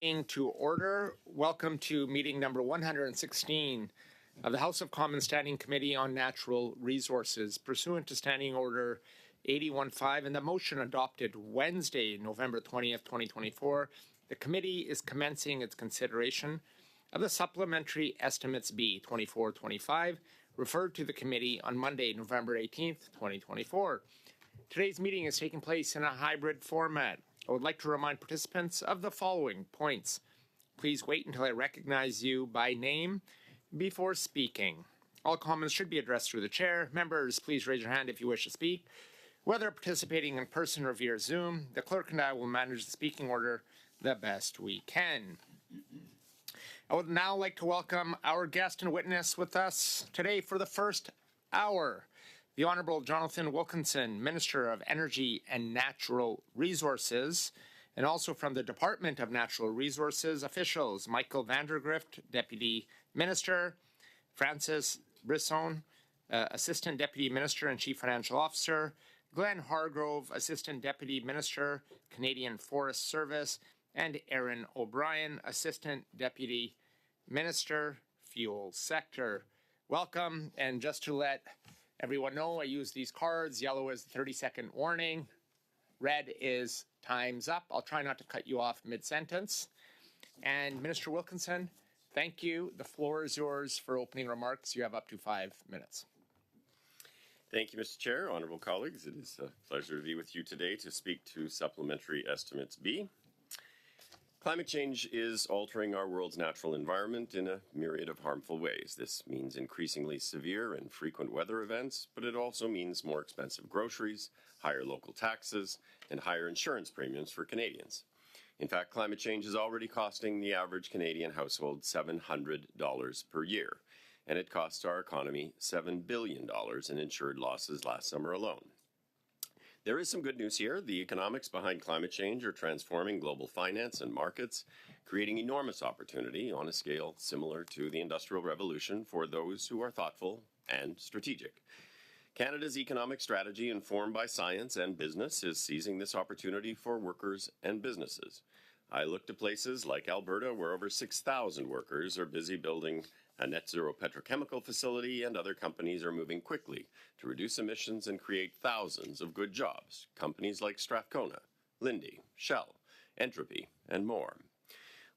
To order. Welcome to meeting number 116 of the House of Commons Standing Committee on Natural Resources, pursuant to Standing Order 81.5 and the motion adopted Wednesday, November 20th, 2024. The committee is commencing its consideration of the Supplementary Estimates B 2425, referred to the committee on Monday, November 18th, 2024. Today's meeting is taking place in a hybrid format. I would like to remind participants of the following points. Please wait until I recognize you by name before speaking. All comments should be addressed through the chair. Members, please raise your hand if you wish to speak. Whether participating in person or via Zoom, the clerk and I will manage the speaking order the best we can. I would now like to welcome our guest and witness with us today for the first hour. The Honourable Jonathan Wilkinson, Minister of Energy and Natural Resources, and also from the Department of Natural Resources officials, Michael Vandergrift, Deputy Minister, Francis Brisson, Assistant Deputy Minister and Chief Financial Officer, Glenn Hargrove, Assistant Deputy Minister, Canadian Forest Service, and Aaron O'Brien, Assistant Deputy Minister, Fuel Sector. Welcome, and just to let everyone know, I use these cards. Yellow is the 30-second warning. Red is time's up. I'll try not to cut you off mid-sentence. And Minister Wilkinson, thank you. The floor is yours for opening remarks. You have up to 5 minutes. Thank you, Mr. Chair. Honourable colleagues, it is a pleasure to be with you today to speak to Supplementary Estimates B. Climate change is altering our world's natural environment in a myriad of harmful ways. This means increasingly severe and frequent weather events, but it also means more expensive groceries, higher local taxes, and higher insurance premiums for Canadians. In fact, climate change is already costing the average Canadian household $700 per year, and it cost our economy $7 billion in insured losses last summer alone. There is some good news here. The economics behind climate change are transforming global finance and markets, creating enormous opportunity on a scale similar to the Industrial Revolution for those who are thoughtful and strategic. Canada's economic strategy, informed by science and business, is seizing this opportunity for workers and businesses. I look to places like Alberta, where over 6,000 workers are busy building a net zero petrochemical facility, and other companies are moving quickly to reduce emissions and create thousands of good jobs. Companies like Strathcona, Linde, Shell, Entropy, and more.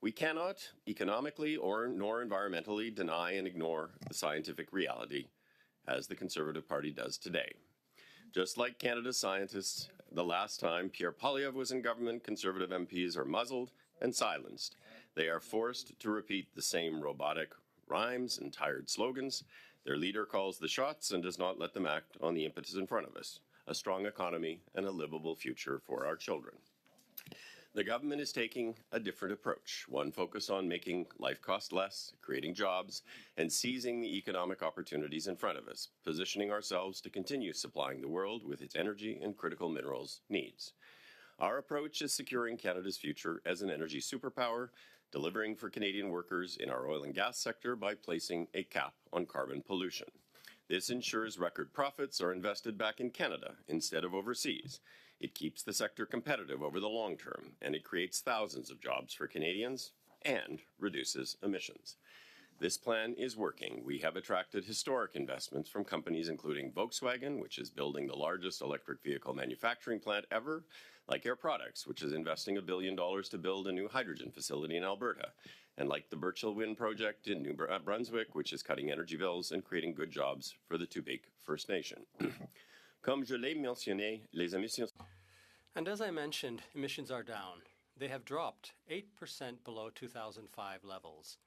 We cannot economically nor environmentally deny and ignore the scientific reality, as the Conservative Party does today. Just like Canada's scientists, the last time Pierre Poilievre was in government, Conservative MPs are muzzled and silenced. They are forced to repeat the same robotic rhymes and tired slogans. Their leader calls the shots and does not let them act on the impetus in front of us: a strong economy and a livable future for our children. The government is taking a different approach, one focused on making life cost less, creating jobs, and seizing the economic opportunities in front of us, positioning ourselves to continue supplying the world with its energy and critical minerals needs. Our approach is securing Canada's future as an energy superpower, delivering for Canadian workers in our oil and gas sector by placing a cap on carbon pollution. This ensures record profits are invested back in Canada instead of overseas. It keeps the sector competitive over the long term, and it creates thousands of jobs for Canadians and reduces emissions. This plan is working. We have attracted historic investments from companies including Volkswagen, which is building the largest electric vehicle manufacturing plant ever, like Air Products, which is investing $1 billion to build a new hydrogen facility in Alberta, and like the Birchall Wind Project in New Brunswick, which is cutting energy bills and creating good jobs for the Tubik First Nation. Comme je l'ai mentionné, les émissions... And as I mentioned, emissions are down. They have dropped 8% below 2005 levels,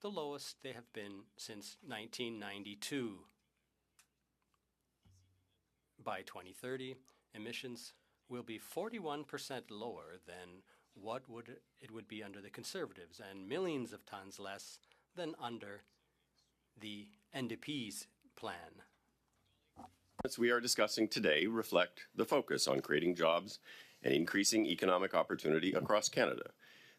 the lowest they have been since 1992. By 2030, emissions will be 41% lower than what it would be under the Conservatives, and millions of tons less than under the NDP's plan. We are discussing today reflect the focus on creating jobs and increasing economic opportunity across Canada.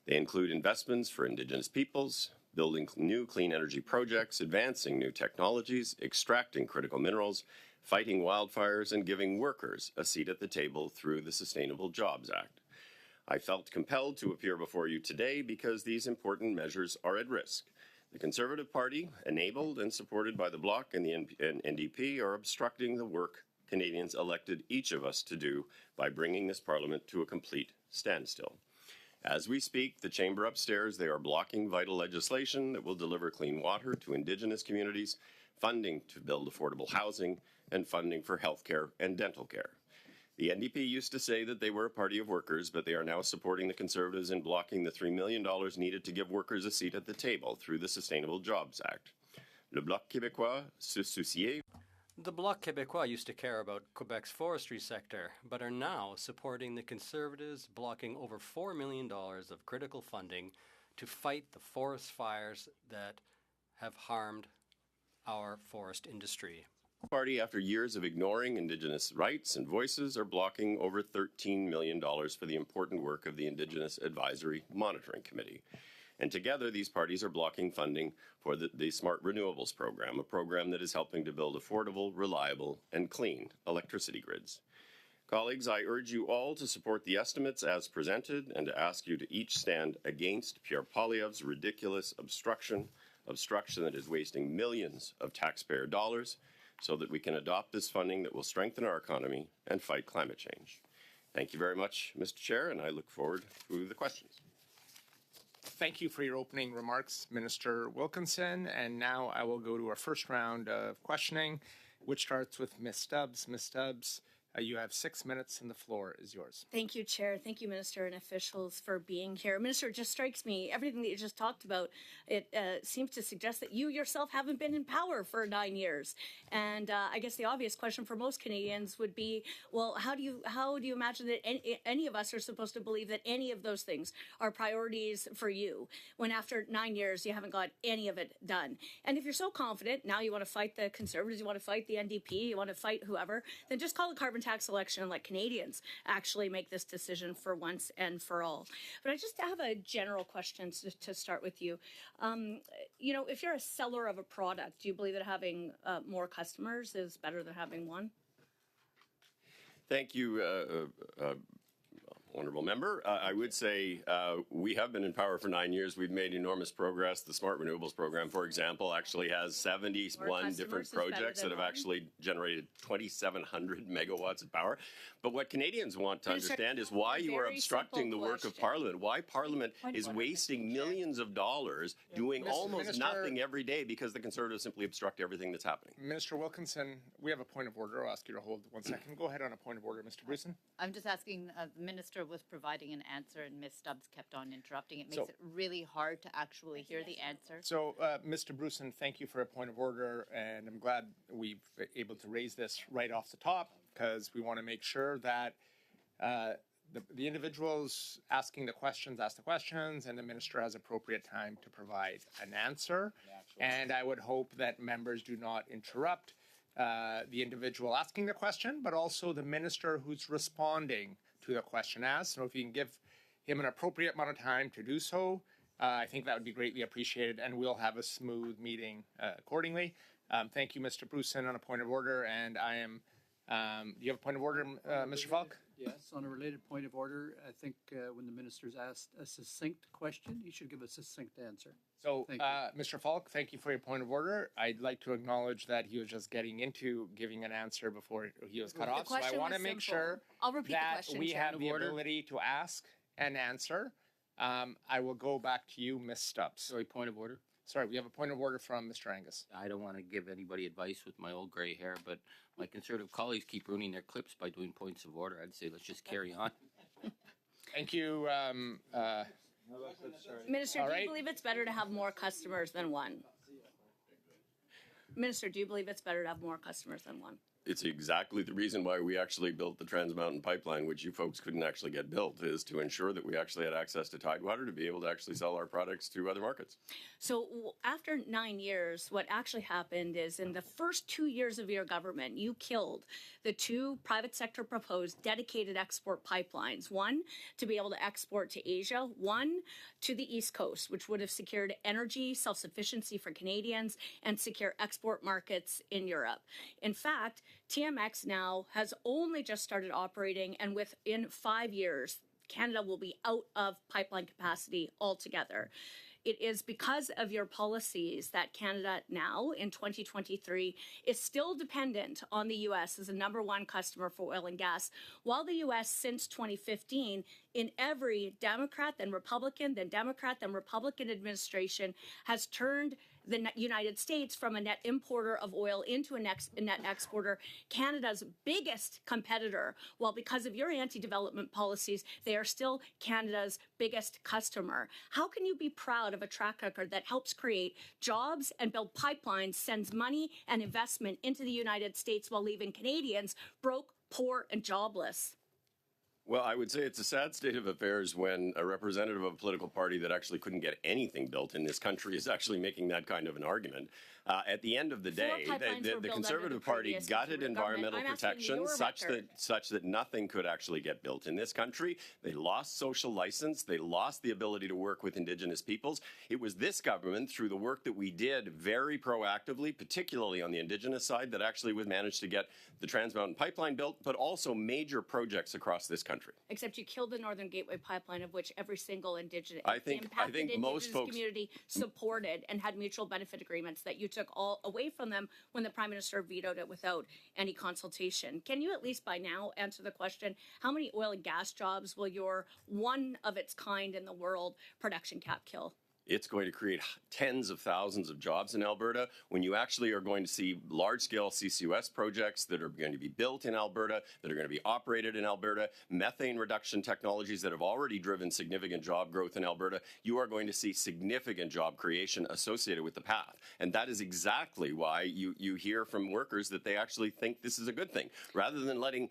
They include investments for Indigenous peoples, building new clean energy projects, advancing new technologies, extracting critical minerals, fighting wildfires, and giving workers a seat at the table through the Sustainable Jobs Act. I felt compelled to appear before you today because these important measures are at risk. The Conservative Party, enabled and supported by the Bloc and the NDP, are obstructing the work Canadians elected each of us to do by bringing this Parliament to a complete standstill. As we speak, the chamber upstairs, they are blocking vital legislation that will deliver clean water to Indigenous communities, funding to build affordable housing, and funding for healthcare and dental care. The NDP used to say that they were a party of workers, but they are now supporting the Conservatives in blocking the $3 million needed to give workers a seat at the table through the Sustainable Jobs Act. Le Bloc Québécois se souciait. The Bloc Québécois used to care about Quebec's forestry sector, but are now supporting the Conservatives, blocking over $4 million of critical funding to fight the forest fires that have harmed our forest industry. Party, after years of ignoring Indigenous rights and voices, are blocking over $13 million for the important work of the Indigenous Advisory Monitoring Committee. And together, these parties are blocking funding for the Smart Renewables program, a program that is helping to build affordable, reliable, and clean electricity grids. Colleagues, I urge you all to support the estimates as presented and to ask you to each stand against Pierre Poilievre's ridiculous obstruction that is wasting millions of taxpayer dollars, so that we can adopt this funding that will strengthen our economy and fight climate change. Thank you very much, Mr. Chair, and I look forward to the questions. Thank you for your opening remarks, Minister Wilkinson. And now I will go to our first round of questioning, which starts with Ms. Stubbs. Ms. Stubbs, you have 6 minutes and the floor is yours. Thank you, Chair. Thank you, Minister and officials, for being here. Minister, it just strikes me, everything that you just talked about, it seems to suggest that you yourself haven't been in power for 9 years. And I guess the obvious question for most Canadians would be, well, how do you imagine that any of us are supposed to believe that any of those things are priorities for you when after 9 years you haven't got any of it done? And if you're so confident, now you want to fight the Conservatives, you want to fight the NDP, you want to fight whoever, then just call a carbon tax election and let Canadians actually make this decision for once and for all. But I just have a general question to start with you. You know, if you're a seller of a product, do you believe that having more customers is better than having one? Thank you, honourable member. I would say we have been in power for 9 years. We've made enormous progress. The Smart Renewables program, for example, actually has 71 different projects that have actually generated 2,700 megawatts of power. But what Canadians want to understand is why you are obstructing the work of Parliament, why Parliament is wasting millions of dollars doing almost nothing every day because the Conservatives simply obstruct everything that's happening. Minister Wilkinson, we have a point of order. I'll ask you to hold 1 second. Go ahead on a point of order, Mr. Bruson. I'm just asking, the Minister was providing an answer and Ms. Stubbs kept on interrupting. It makes it really hard to actually hear the answer. So, Mr. Bruson, thank you for a point of order, and I'm glad we've able to raise this right off the top because we want to make sure that the individuals asking the questions ask the questions and the minister has appropriate time to provide an answer. And I would hope that members do not interrupt the individual asking the question, but also the minister who's responding to the question asked. So if you can give him an appropriate amount of time to do so, I think that would be greatly appreciated, and we'll have a smooth meeting accordingly. Thank you, Mr. Bruson, on a point of order, and I am. Do you have a point of order, Mr. Falk? Yes, on a related point of order, I think when the minister's asked a succinct question, he should give a succinct answer. So, Mr. Falk, thank you for your point of order. I'd like to acknowledge that he was just getting into giving an answer before he was cut off. So I want to make sure that we have the ability to ask and answer. I will go back to you, Ms. Stubbs. Sorry, point of order. Sorry, we have a point of order from Mr. Angus. I don't want to give anybody advice with my old gray hair, but my Conservative colleagues keep ruining their clips by doing points of order. I'd say let's just carry on. Thank you. Minister, do you believe it's better to have more customers than one? Minister, do you believe it's better to have more customers than one? It's exactly the reason why we actually built the Trans Mountain Pipeline, which you folks couldn't actually get built, is to ensure that we actually had access to Tidewater to be able to actually sell our products to other markets. So after 9 years, what actually happened is in the first 2 years of your government, you killed the 2 private sector proposed dedicated export pipelines, one to be able to export to Asia, one to the East Coast, which would have secured energy self-sufficiency for Canadians and secure export markets in Europe. In fact, TMX now has only just started operating, and within 5 years, Canada will be out of pipeline capacity altogether. It is because of your policies that Canada now in 2023 is still dependent on the U.S. as a number one customer for oil and gas, while the U.S. since 2015 in every Democrat, then Republican, then Democrat, then Republican administration has turned the United States from a net importer of oil into a net exporter, Canada's biggest competitor. Well, because of your anti-development policies, they are still Canada's biggest customer. How can you be proud of a track record that helps create jobs and build pipelines, sends money and investment into the United States while leaving Canadians broke, poor, and jobless? Well, I would say it's a sad state of affairs when a representative of a political party that actually couldn't get anything built in this country is actually making that kind of an argument. At the end of the day, the Conservative Party gutted environmental protections such that nothing could actually get built in this country. They lost social license. They lost the ability to work with Indigenous peoples. It was this government, through the work that we did very proactively, particularly on the Indigenous side, that actually was managed to get the Trans Mountain Pipeline built, but also major projects across this country. Except you killed the Northern Gateway Pipeline, of which every single Indigenous most folks community supported and had mutual benefit agreements that you took all away from them when the Prime Minister vetoed it without any consultation. Can you at least by now answer the question, how many oil and gas jobs will your one of its kind in the world production cap kill? It's going to create tens of thousands of jobs in Alberta when you actually are going to see large-scale CCUS projects that are going to be built in Alberta, that are going to be operated in Alberta, methane reduction technologies that have already driven significant job growth in Alberta. You are going to see significant job creation associated with the path. And that is exactly why you hear from workers that they actually think this is a good thing. Rather than letting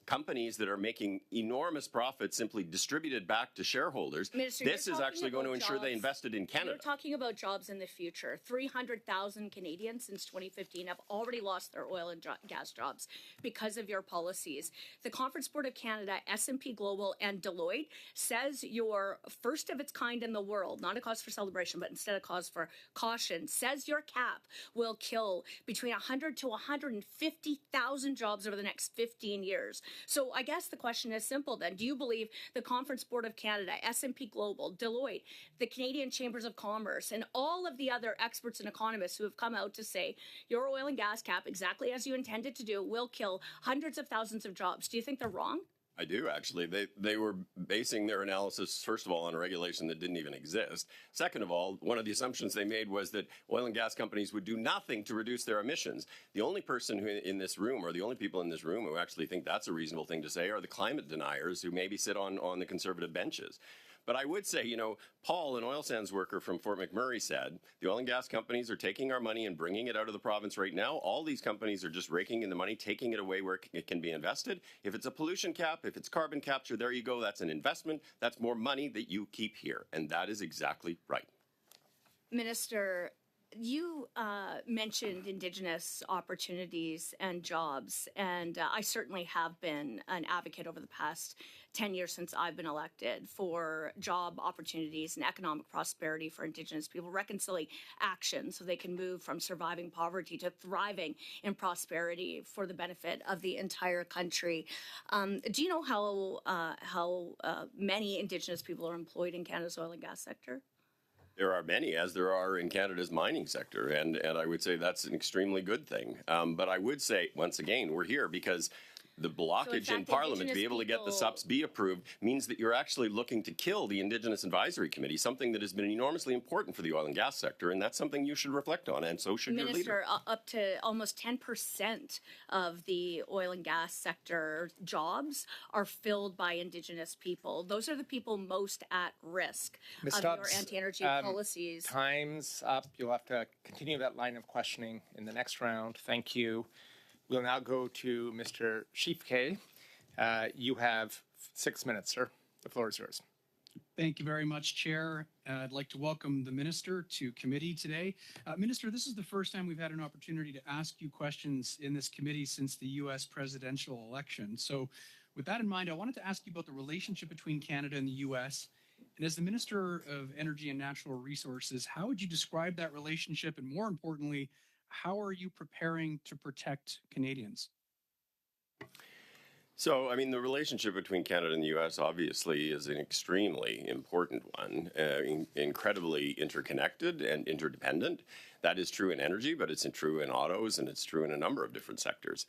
companies that are making enormous profits simply distributed back to shareholders, Minister, this is actually going to ensure they invested in Canada. You're talking about jobs in the future. 300,000 Canadians since 2015 have already lost their oil and gas jobs because of your policies. The Conference Board of Canada, S&P Global, and Deloitte says you're first of its kind in the world, not a cause for celebration, but instead a cause for caution, says your cap will kill between 100 to 150,000 jobs over the next 15 years. So I guess the question is simple then. Do you believe the Conference Board of Canada, S&P Global, Deloitte, the Canadian Chambers of Commerce, and all of the other experts and economists who have come out to say your oil and gas cap, exactly as you intended to do, will kill hundreds of thousands of jobs? Do you think they're wrong? I do, actually. They were basing their analysis, first of all, on a regulation that didn't even exist. Second of all, one of the assumptions they made was that oil and gas companies would do nothing to reduce their emissions. The only person who in this room, or the only people in this room who actually think that's a reasonable thing to say, are the climate deniers who maybe sit on the Conservative benches. But I would say, Paul, an oil sands worker from Fort McMurray, said the oil and gas companies are taking our money and bringing it out of the province right now. All these companies are just raking in the money, taking it away where it can be invested. If it's a pollution cap, if it's carbon capture, there you go. That's an investment. That's more money that you keep here. And that is exactly right. Minister, you mentioned Indigenous opportunities and jobs, and I certainly have been an advocate over the past 10 years since I've been elected for job opportunities and economic prosperity for Indigenous people, reconciling action so they can move from surviving poverty to thriving in prosperity for the benefit of the entire country. Do you know how many Indigenous people are employed in Canada's oil and gas sector? There are many, as there are in Canada's mining sector, and I would say that's an extremely good thing. But I would say, once again, we're here because the blockage in Parliament to be able to get the SUPS-B approved means that you're actually looking to kill the Indigenous Advisory Committee, something that has been enormously important for the oil and gas sector, and that's something you should reflect on, and so should your leader. Minister, up to almost 10% of the oil and gas sector jobs are filled by Indigenous people. Those are the people most at risk Ms. of Stubbs, your anti-energy policies. Time's up. You'll have to continue that line of questioning in the next round. Thank you. We'll now go to Mr. Schiefke. You have 6 minutes, sir. The floor is yours. Thank you very much, Chair. I'd like to welcome the Minister to committee today. Minister, this is the first time we've had an opportunity to ask you questions in this committee since the U.S. presidential election. So with that in mind, I wanted to ask you about the relationship between Canada and the U.S. And as the Minister of Energy and Natural Resources, how would you describe that relationship? And more importantly, how are you preparing to protect Canadians? So, I mean, the relationship between Canada and the U.S. obviously is an extremely important one, incredibly interconnected and interdependent. That is true in energy, but it's true in autos, and it's true in a number of different sectors.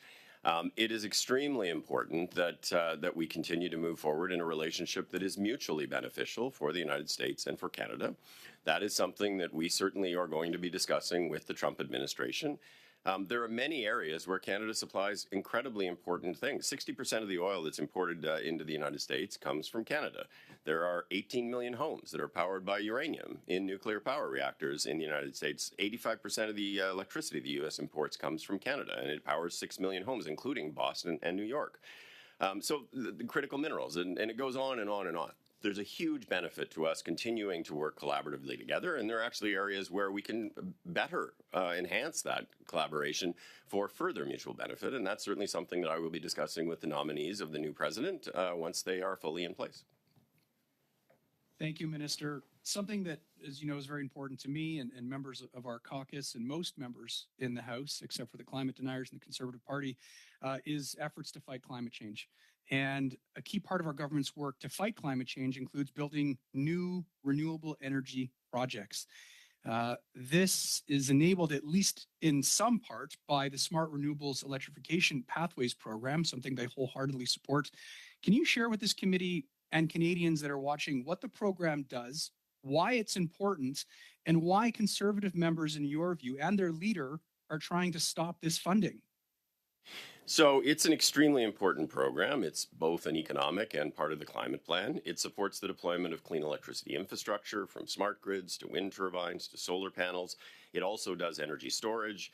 It is extremely important that we continue to move forward in a relationship that is mutually beneficial for the United States and for Canada. That is something that we certainly are going to be discussing with the Trump administration. There are many areas where Canada supplies incredibly important things. 60% of the oil that's imported into the United States comes from Canada. There are 18 million homes that are powered by uranium in nuclear power reactors in the United States. 85% of the electricity the U.S. imports comes from Canada, and it powers 6 million homes, including Boston and New York. So the critical minerals, and it goes on and on and on. There's a huge benefit to us continuing to work collaboratively together, and there are actually areas where we can better enhance that collaboration for further mutual benefit, and that's certainly something that I will be discussing with the nominees of the new president once they are fully in place. Thank you, Minister. Something that, as you know, is very important to me and members of our caucus and most members in the House, except for the climate deniers and the Conservative Party, is efforts to fight climate change. And a key part of our government's work to fight climate change includes building new renewable energy projects. This is enabled, at least in some part, by the Smart Renewables Electrification Pathways Program, something they wholeheartedly support. Can you share with this committee and Canadians that are watching what the program does, why it's important, and why Conservative members, in your view, and their leader are trying to stop this funding? So it's an extremely important program. It's both an economic and part of the climate plan. It supports the deployment of clean electricity infrastructure, from smart grids to wind turbines to solar panels. It also does energy storage.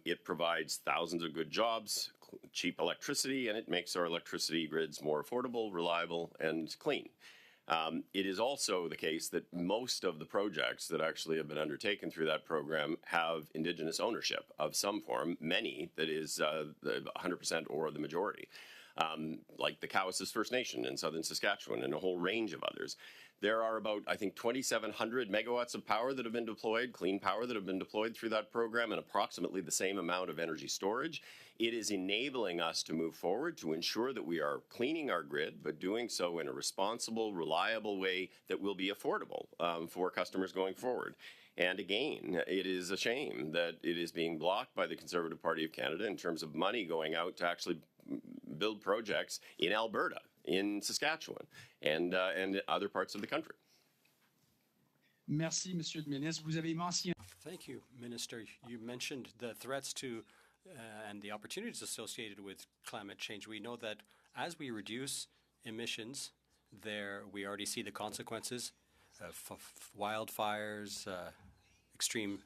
It provides thousands of good jobs, cheap electricity, and it makes our electricity grids more affordable, reliable, and clean. It is also the case that most of the projects that actually have been undertaken through that program have Indigenous ownership of some form, many that is 100% or the majority, like the Cowessess First Nation in southern Saskatchewan and a whole range of others. There are about, I think, 2,700 megawatts of power that have been deployed, clean power that have been deployed through that program, and approximately the same amount of energy storage. It is enabling us to move forward to ensure that we are cleaning our grid, but doing so in a responsible, reliable way that will be affordable for customers going forward. And again, it is a shame that it is being blocked by the Conservative Party of Canada in terms of money going out to actually build projects in Alberta, in Saskatchewan, and other parts of the country. Merci, Monsieur le Ministre. Vous avez mentionné. Thank you, Minister. You mentioned the threats to and the opportunities associated with climate change. We know that as we reduce emissions, we already see the consequences of wildfires, extreme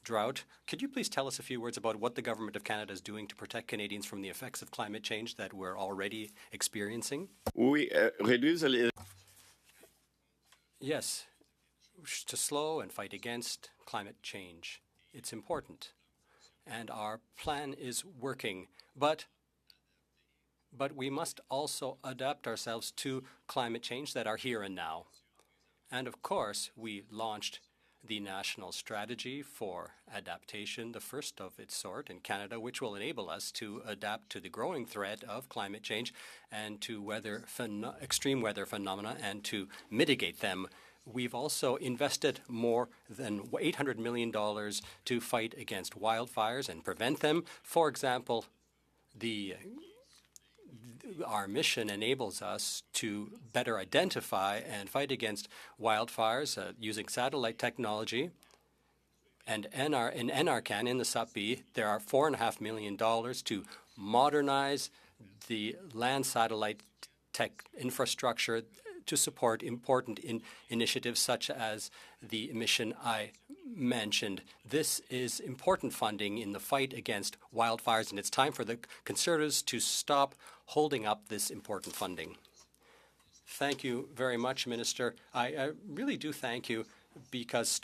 drought. Could you please tell us a few words about what the Government of Canada is doing to protect Canadians from the effects of climate change that we're already experiencing? Yes, to slow and fight against climate change. It's important. And our plan is working. But we must also adapt ourselves to climate change that are here and now. And of course, we launched the National Strategy for Adaptation, the first of its sort in Canada, which will enable us to adapt to the growing threat of climate change and to extreme weather phenomena and to mitigate them. We've also invested more than $800 million to fight against wildfires and prevent them. For example, our mission enables us to better identify and fight against wildfires using satellite technology. And in NRCan, in the SUP-B, there are $4.5 million to modernize the land satellite tech infrastructure to support important initiatives such as the mission I mentioned. This is important funding in the fight against wildfires, and it's time for the Conservatives to stop holding up this important funding. Thank you very much, Minister. I really do thank you because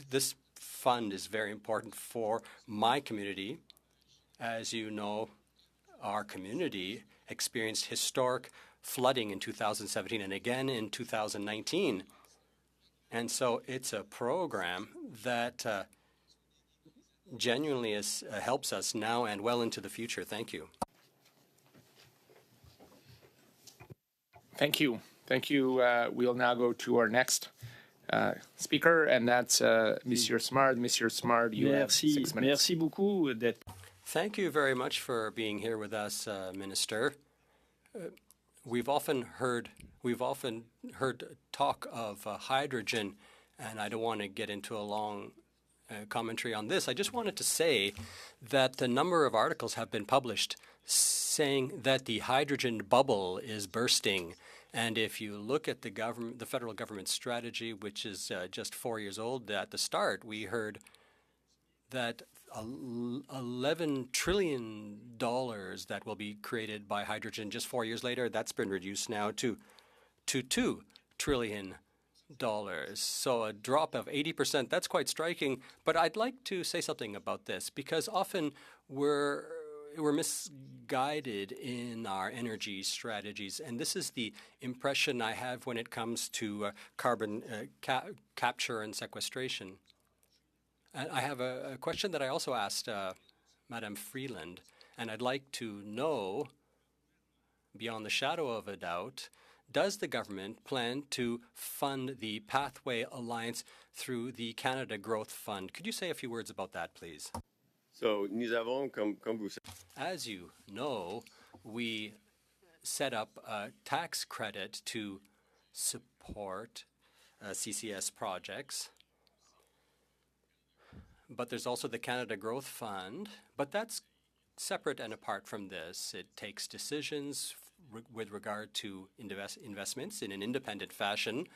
this fund is very important for my community. As you know, our community experienced historic flooding in 2017 and again in 2019. And so it's a program that genuinely helps us now and well into the future. Thank you. Thank you. Thank you. We'll now go to our next speaker, and that's Monsieur Smard. Monsieur Smard, you have 6 minutes. Merci beaucoup d'être. Thank you very much for being here with us, Minister. We've often heard talk of hydrogen, and I don't want to get into a long commentary on this. I just wanted to say that a number of articles have been published saying that the hydrogen bubble is bursting. And if you look at the federal government strategy, which is just 4 years old, at the start we heard that $11 trillion that will be created by hydrogen. Just 4 years later, that's been reduced now to $2 trillion. So a drop of 80%, that's quite striking. But I'd like to say something about this, because often we're misguided in our energy strategies. And this is the impression I have when it comes to carbon capture and sequestration. And I have a question that I also asked Madame Freeland, and I'd like to know, beyond the shadow of a doubt, does the government plan to fund the Pathway Alliance through the Canada Growth Fund? Could you say a few words about that, please? So, nous avons, comme vous savez, as you know, we set up a tax credit to support CCS projects. But there's also the Canada Growth Fund, but that's separate and apart from this. It takes decisions with regard to investments in an independent fashion.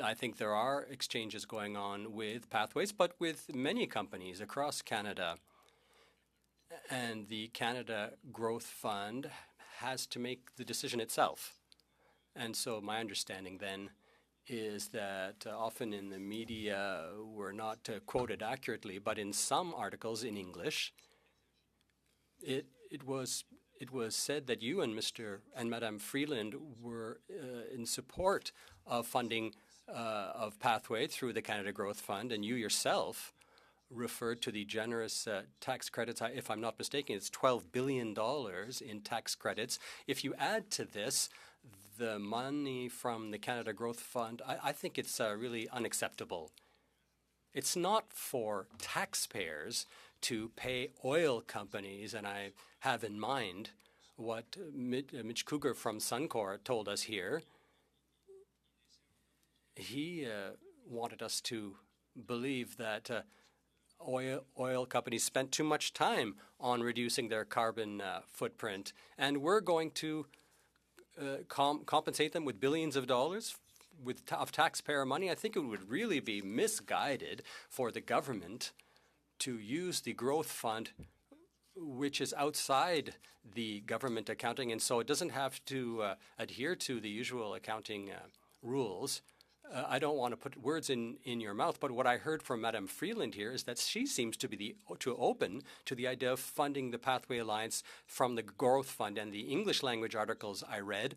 I think there are exchanges going on with Pathways, but with many companies across Canada. And the Canada Growth Fund has to make the decision itself. And so my understanding then is that often in the media we're not quoted accurately, but in some articles in English, it was said that you and Madame Freeland were in support of funding of Pathway through the Canada Growth Fund, and you yourself referred to the generous tax credits. If I'm not mistaken, it's $12 billion in tax credits. If you add to this the money from the Canada Growth Fund, I think it's really unacceptable. It's not for taxpayers to pay oil companies, and I have in mind what Mitch Cougar from Suncor told us here. He wanted us to believe that oil companies spent too much time on reducing their carbon footprint, and we're going to compensate them with billions of dollars of taxpayer money. I think it would really be misguided for the government to use the growth fund, which is outside the government accounting, and so it doesn't have to adhere to the usual accounting rules. I don't want to put words in your mouth, but what I heard from Madame Freeland here is that she seems to be open to the idea of funding the Pathway Alliance from the Growth Fund, and the English language articles I read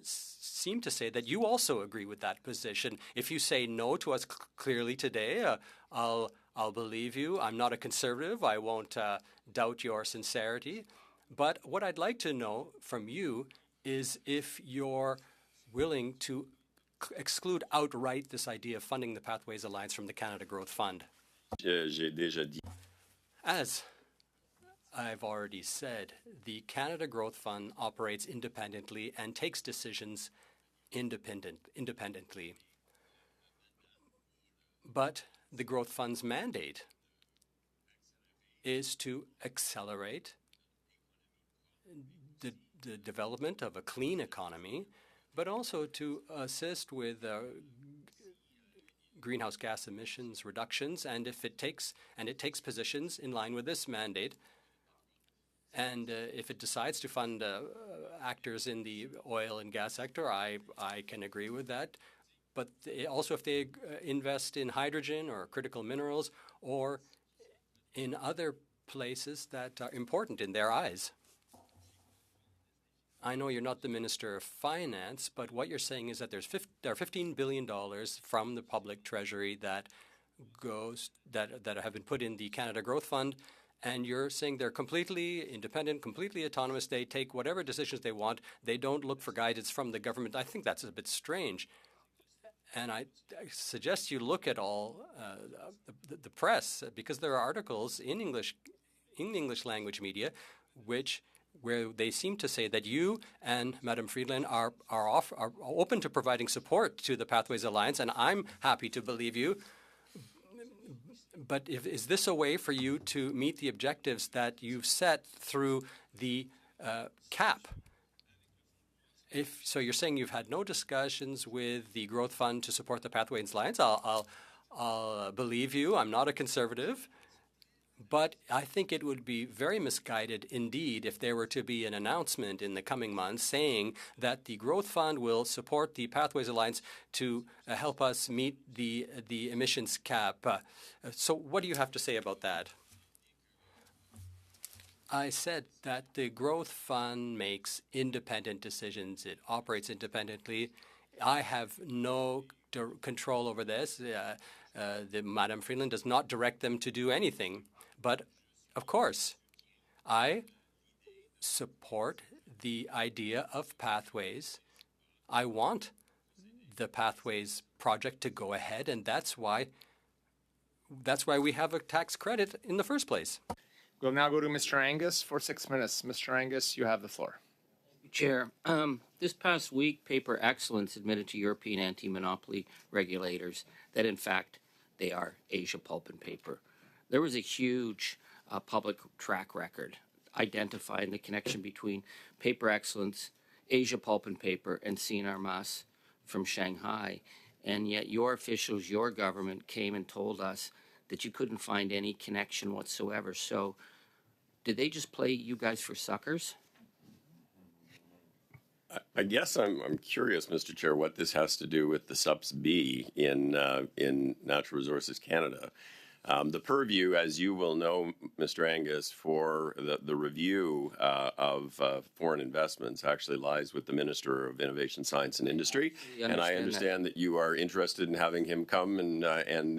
seem to say that you also agree with that position. If you say no to us clearly today, I'll believe you. I'm not a conservative. I won't doubt your sincerity. But what I'd like to know from you is if you're willing to exclude outright this idea of funding the Pathways Alliance from the Canada Growth Fund. j'ai déjà dit. As I've already said, the Canada Growth Fund operates independently and takes decisions independently. But the Growth Fund's mandate is to accelerate the development of a clean economy, but also to assist with greenhouse gas emissions reductions. And if it takes positions in line with this mandate, and if it decides to fund actors in the oil and gas sector, I can agree with that. But also if they invest in hydrogen or critical minerals or in other places that are important in their eyes. I know you're not the Minister of Finance, but what you're saying is that there are $15 billion from the public treasury that have been put in the Canada Growth Fund, and you're saying they're completely independent, completely autonomous. They take whatever decisions they want. They don't look for guidance from the government. I think that's a bit strange. And I suggest you look at all the press, because there are articles in English language media where they seem to say that you and Madam Friedland are open to providing support to the Pathways Alliance, and I'm happy to believe you. But is this a way for you to meet the objectives that you've set through the CAP? So you're saying you've had no discussions with the Growth Fund to support the Pathways Alliance. I'll believe you. I'm not a conservative. But I think it would be very misguided indeed if there were to be an announcement in the coming months saying that the Growth Fund will support the Pathways Alliance to help us meet the emissions cap. So what do you have to say about that? I said that the Growth Fund makes independent decisions. It operates independently. I have no control over this. Madam Friedland does not direct them to do anything. But, of course, I support the idea of Pathways. I want the Pathways project to go ahead, and that's why we have a tax credit in the first place. We'll now go to Mr. Angus for 6 minutes. Mr. Angus, you have the floor. Chair, this past week, Paper Excellence admitted to European anti-monopoly regulators that, in fact, they are Asia Pulp and Paper. There was a huge public track record identifying the connection between Paper Excellence, Asia Pulp and Paper, and CNR Mas from Shanghai. And yet your officials, your government, came and told us that you couldn't find any connection whatsoever. So did they just play you guys for suckers? I guess I'm curious, Mr. Chair, what this has to do with the SUPS-B in Natural Resources Canada. The purview, as you will know, Mr. Angus, for the review of foreign investments actually lies with the Minister of Innovation, Science and Industry. And I understand that you are interested in having him come and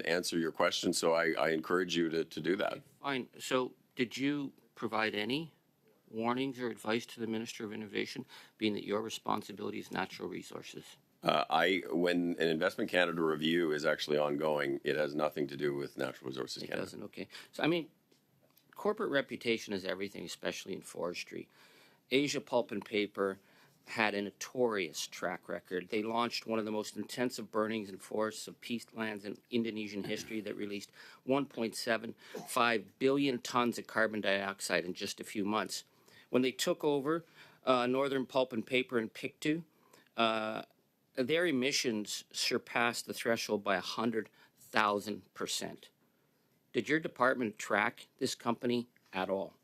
answer your question, so I encourage you to do that. Fine. So did you provide any warnings or advice to the Minister of Innovation, being that your responsibility is natural resources? When an Investment Canada review is actually ongoing, it has nothing to do with Natural Resources Canada. It doesn't, okay. So, I mean, corporate reputation is everything, especially in forestry. Asia Pulp and Paper had a notorious track record. They launched one of the most intensive burnings in forests of peatlands in Indonesian history that released 1.75 billion tons of carbon dioxide in just a few months. When they took over Northern Pulp and Paper in Pictou, their emissions surpassed the threshold by 100,000%. Did your department track this company at all?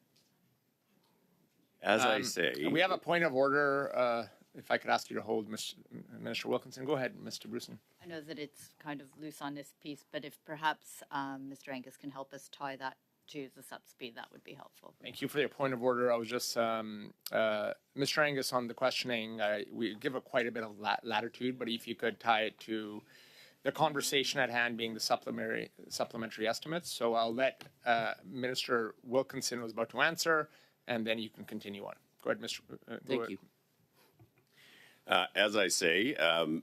As I say... We have a point of order. If I could ask you to hold, Minister Wilkinson. Go ahead, Mr. Bruson. I know that it's kind of loose on this piece, but if perhaps Mr. Angus can help us tie that to the SUPS-B, that would be helpful. Thank you for your point of order. I was just, Mr. Angus, on the questioning, we give quite a bit of latitude, but if you could tie it to the conversation at hand being the supplementary estimates. So I'll let Minister Wilkinson was about to answer, and then you can continue on. Go ahead, Mr. Thank you. As I say,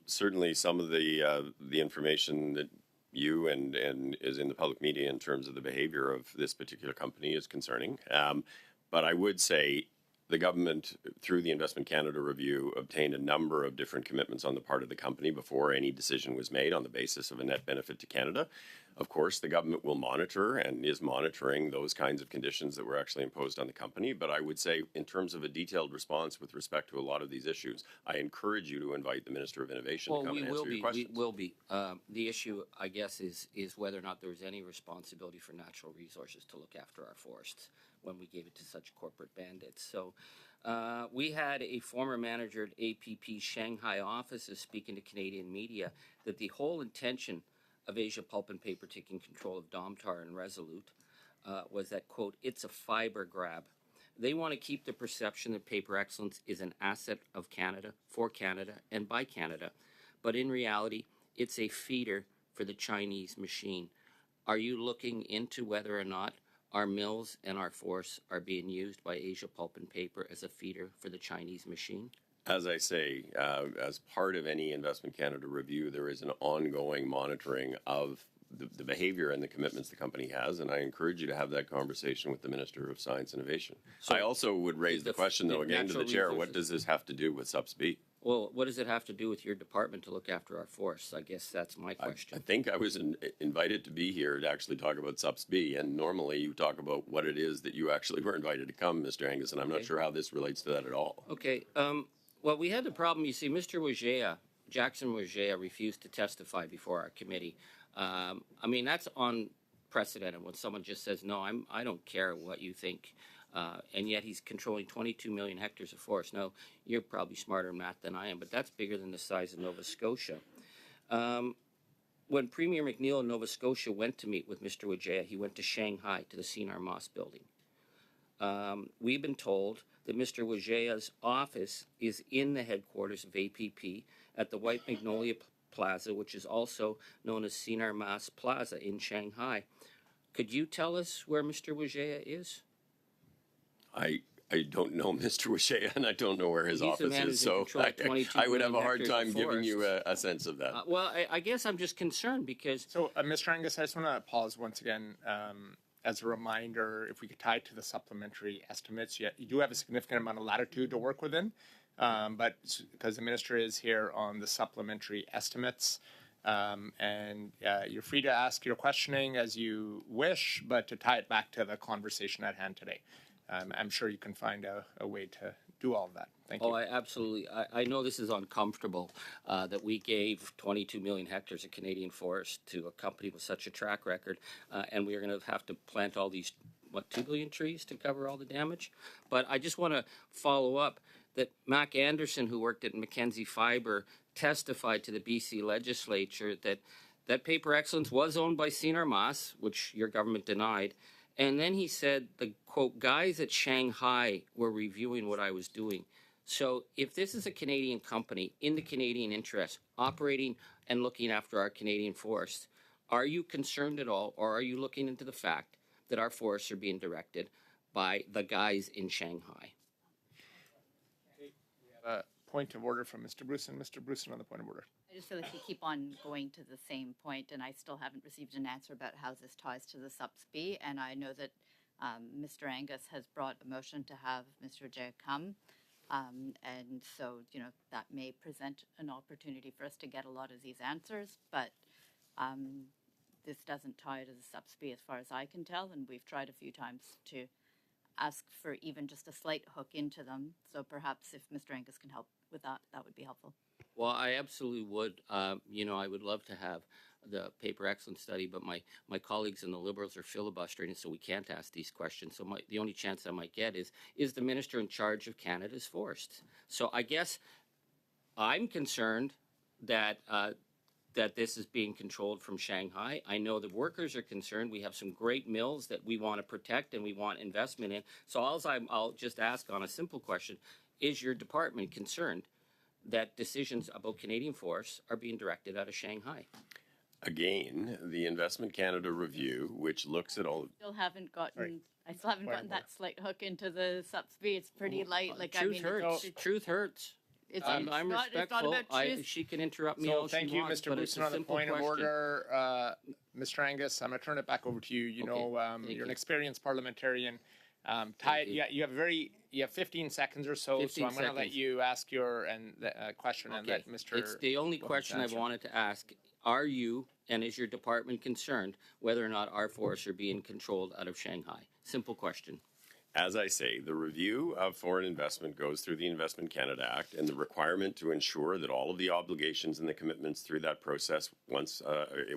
certainly some of the information that you and is in the public media in terms of the behavior of this particular company is concerning. But I would say the government, through the Investment Canada review, obtained a number of different commitments on the part of the company before any decision was made on the basis of a net benefit to Canada. Of course, the government will monitor and is monitoring those kinds of conditions that were actually imposed on the company. But I would say, in terms of a detailed response with respect to a lot of these issues, I encourage you to invite the Minister of Innovation to come and answer your questions. We will be. The issue, I guess, is whether or not there was any responsibility for natural resources to look after our forests when we gave it to such corporate bandits. So we had a former manager at APP Shanghai offices speaking to Canadian media that the whole intention of Asia Pulp and Paper taking control of Domtar and Resolute was that, quote, it's a fiber grab. They want to keep the perception that Paper Excellence is an asset of Canada, for Canada, and by Canada. But in reality, it's a feeder for the Chinese machine. Are you looking into whether or not our mills and our forests are being used by Asia Pulp and Paper as a feeder for the Chinese machine? As I say, as part of any Investment Canada review, there is an ongoing monitoring of the behavior and the commitments the company has, and I encourage you to have that conversation with the Minister of Science and Innovation. So I also would raise the question, though, again to the chair, what resources- does this have to do with SUPS-B? Well, what does it have to do with your department to look after our forests? I guess that's my I question. think I was invited to be here to actually talk about SUPS-B, and normally you talk about what it is that you actually were invited to come, Mr. Angus, and I'm not Okay. sure how this relates to that at all. Okay. Well, we had the problem. You see, Mr. Wajea, Jackson Wajea, refused to testify before our committee. I mean, that's unprecedented when someone just says, "No, I don't care what you think," and yet he's controlling 22 million hectares of forest. Now, you're probably smarter in math than I am, but that's bigger than the size of Nova Scotia. When Premier McNeil in Nova Scotia went to meet with Mr. Wajea, he went to Shanghai to the CNR Moss building. We've been told that Mr. Wajea's office is in the headquarters of APP at the White Magnolia Plaza, which is also known as CNR Moss Plaza in Shanghai. Could you tell us where Mr. Wajea is? I don't know Mr. Wajea, and I don't know where his He's the office man is, who's in so control of 22 I would have a million hard hectares time of giving you forests. a sense of that. Well, I guess I'm just concerned because So, Mr. Angus, I just want to pause once again. As a reminder, if we could tie it to the supplementary estimates, you do have a significant amount of latitude to work within, but because the minister is here on the supplementary estimates, and you're free to ask your questioning as you wish, but to tie it back to the conversation at hand today. I'm sure you can find a way to do all of that. Thank you. Oh, I absolutely. I know this is uncomfortable that we gave 22 million hectares of Canadian forest to a company with such a track record, and we are going to have to plant all these, 2 billion trees to cover all the damage? But I just want to follow up that Mac Anderson, who worked at Mackenzie Fiber, testified to the BC legislature that Paper Excellence was owned by CNR Moss, which your government denied. And then he said the, quote, guys at Shanghai were reviewing what I was doing. So if this is a Canadian company in the Canadian interest, operating and looking after our Canadian forests, are you concerned at all, or are you looking into the fact that our forests are being directed by the guys in Shanghai? Point of order from Mr. Bruson. Mr. Bruson on the point of order. I just feel like we keep on going to the same point, and I still haven't received an answer about how this ties to the SUPS-B. And I know that Mr. Angus has brought a motion to have Mr. Jay come. And so, that may present an opportunity for us to get a lot of these answers, but this doesn't tie to the SUPS-B as far as I can tell. And we've tried a few times to ask for even just a slight hook into them. So perhaps if Mr. Angus can help with that, that would be helpful. Well, I absolutely would. I would love to have the Paper Excellence study, but my colleagues and the Liberals are filibustering it, so we can't ask these questions. So the only chance I might get is the minister in charge of Canada's forests. So I guess I'm concerned that that this is being controlled from Shanghai. I know the workers are concerned. We have some great mills that we want to protect and we want investment in. So I'll just ask on a simple question: is your department concerned that decisions about Canadian forests are being directed out of Shanghai? Again, the Investment Canada review, which looks at all. Still haven't gotten. Right. I still haven't gotten that slight hook into the SUPS-B. It's pretty light. Truth hurts. Truth hurts. I'm not respectful. about truth. She can interrupt me all So thank she you, wants, Mr. but it's Bruson, a on the simple point of question. order. Mr. Angus, I'm going to turn it back over to you. You know, thank you're an you. experienced parliamentarian. You have 15 seconds or so, 15 so I'm going to let seconds. you ask your question and let Mr. It's the only Williams question I've answer. wanted to ask. Are you and is your department concerned whether or not our forests are being controlled out of Shanghai? Simple question. As I say, the review of foreign investment goes through the Investment Canada Act, and the requirement to ensure that all of the obligations and the commitments through that process, once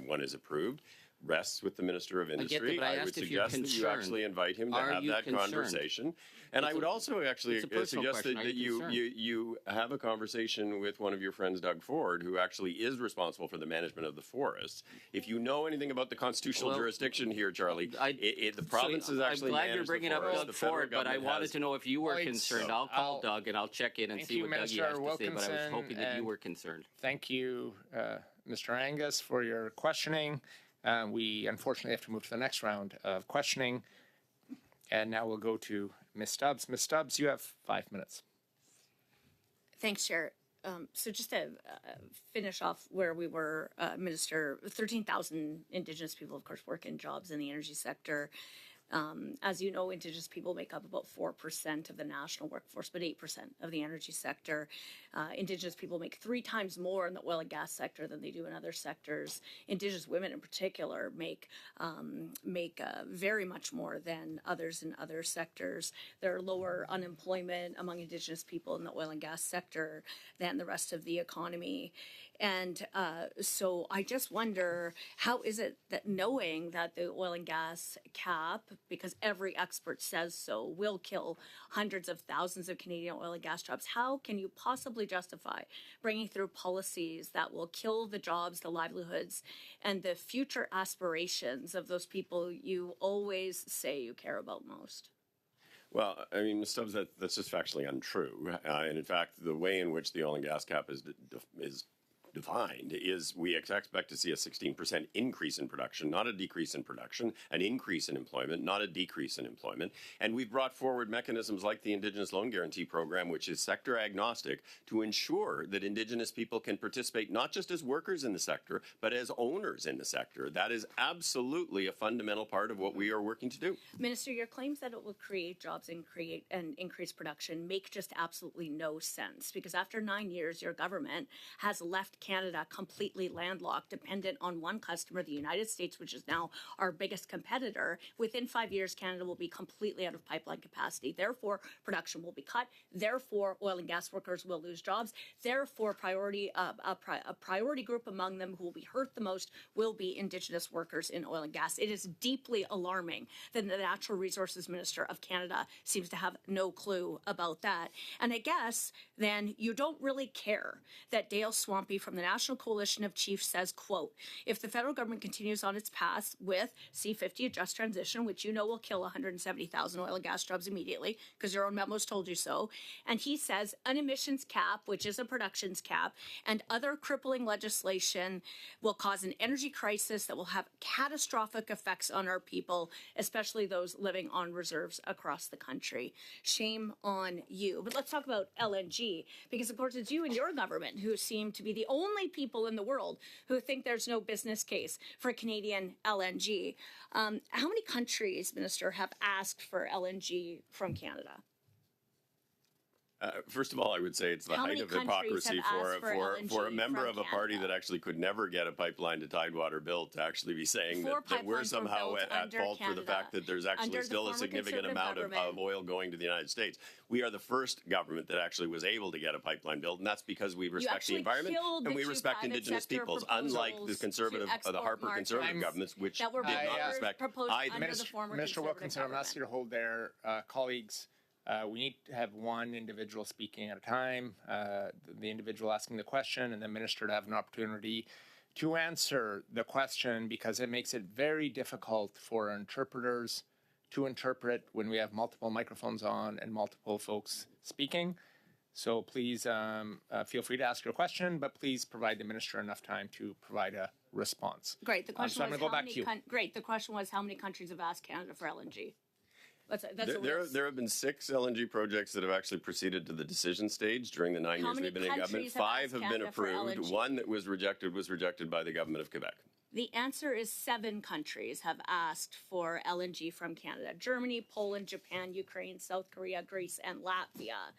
one is approved, rests with the Minister of get that, Industry. but I would asked if you're suggest that you concerned. actually invite him to Are have you that concerned? conversation. And I would also actually it's a personal suggest question. that Are you you have a conversation with one of your friends, Doug Ford, who actually is responsible for the management of the forests. If you know anything about the constitutional Well, jurisdiction here, Charlie, the province is actually I'm glad manage you're the bringing up forests. Doug The federal Ford, but I government wanted has- to know if you were Right, concerned. so I'll call I'll- Doug and I'll check in and Thank see you, what Dougie has to Minister say, but I was Wilkinson, hoping that you and- were concerned. Thank you, Mr. Angus, for your questioning. We unfortunately have to move to the next round of questioning. And now we'll go to Ms. Stubbs. Ms. Stubbs, you have 5 minutes. Thanks, Chair. So just to finish off where we were, Minister, 13,000 Indigenous people, of course, work in jobs in the energy sector. As you know, Indigenous people make up about 4% of the national workforce, but 8% of the energy sector. Indigenous people make 3 times more in the oil and gas sector than they do in other sectors. Indigenous women, in particular, make very much more than others in other sectors. There are lower unemployment among Indigenous people in the oil and gas sector than the rest of the economy. And so I just wonder, how is it that knowing that the oil and gas cap, because every expert says so, will kill hundreds of thousands of Canadian oil and gas jobs, how can you possibly justify bringing through policies that will kill the jobs, the livelihoods, and the future aspirations of those people you always say you care about most? Well, I mean, Ms. Stubbs, that's just factually untrue. And in fact, the way in which the oil and gas cap is defined is we expect to see a 16% increase in production, not a decrease in production, an increase in employment, not a decrease in employment. And we've brought forward mechanisms like the Indigenous Loan Guarantee Program, which is sector agnostic, to ensure that Indigenous people can participate not just as workers in the sector, but as owners in the sector. That is absolutely a fundamental part of what we are working to do. Minister, your claims that it will create jobs and increase production make just absolutely no sense, because after 9 years, your government has left Canada completely landlocked, dependent on one customer, the United States, which is now our biggest competitor. Within 5 years, Canada will be completely out of pipeline capacity. Therefore, production will be cut. Therefore, oil and gas workers will lose jobs. Therefore, a priority group among them who will be hurt the most will be Indigenous workers in oil and gas. It is deeply alarming that the Natural Resources Minister of Canada seems to have no clue about that. And I guess then you don't really care that Dale Swampy from the National Coalition of Chiefs says, quote, if the federal government continues on its path with C-50, a just transition, which you know will kill 170,000 oil and gas jobs immediately, because your own memos told you so, and he says an emissions cap, which is a productions cap, and other crippling legislation will cause an energy crisis that will have catastrophic effects on our people, especially those living on reserves across the country. Shame on you. But let's talk about LNG, because of course it's you and your government who seem to be the only people in the world who think there's no business case for Canadian LNG. How many countries, Minister, have asked for LNG from Canada? First of all, I would say it's the height of hypocrisy for a member of a party that actually could never get a pipeline to Tidewater built to actually be saying that we're somehow at fault for the fact that there's actually still a significant amount of oil going to the United States. We are the first government that actually was able to get a pipeline built, and that's because we respect the environment and we respect Indigenous peoples, unlike the Harper Conservative governments, which did not respect either. Minister Wilkinson, I'm asking you to hold there. Colleagues, we need to have one individual speaking at a time, the individual asking the question, and the minister to have an opportunity to answer the question, because it makes it very difficult for interpreters to interpret when we have multiple microphones on and multiple folks speaking. So please feel free to ask your question, but please provide the minister enough time to provide a response. Great. The question so I'm going to go back to you. Great. The question was, how many countries have asked Canada for LNG? There have been 6 LNG projects that have actually proceeded to the decision stage during the 9 years we've been in government. 5 have been approved. One that was rejected by the government of Quebec. The answer is 7 countries have asked for LNG from Canada: Germany, Poland, Japan, Ukraine, South Korea, Greece, and Latvia.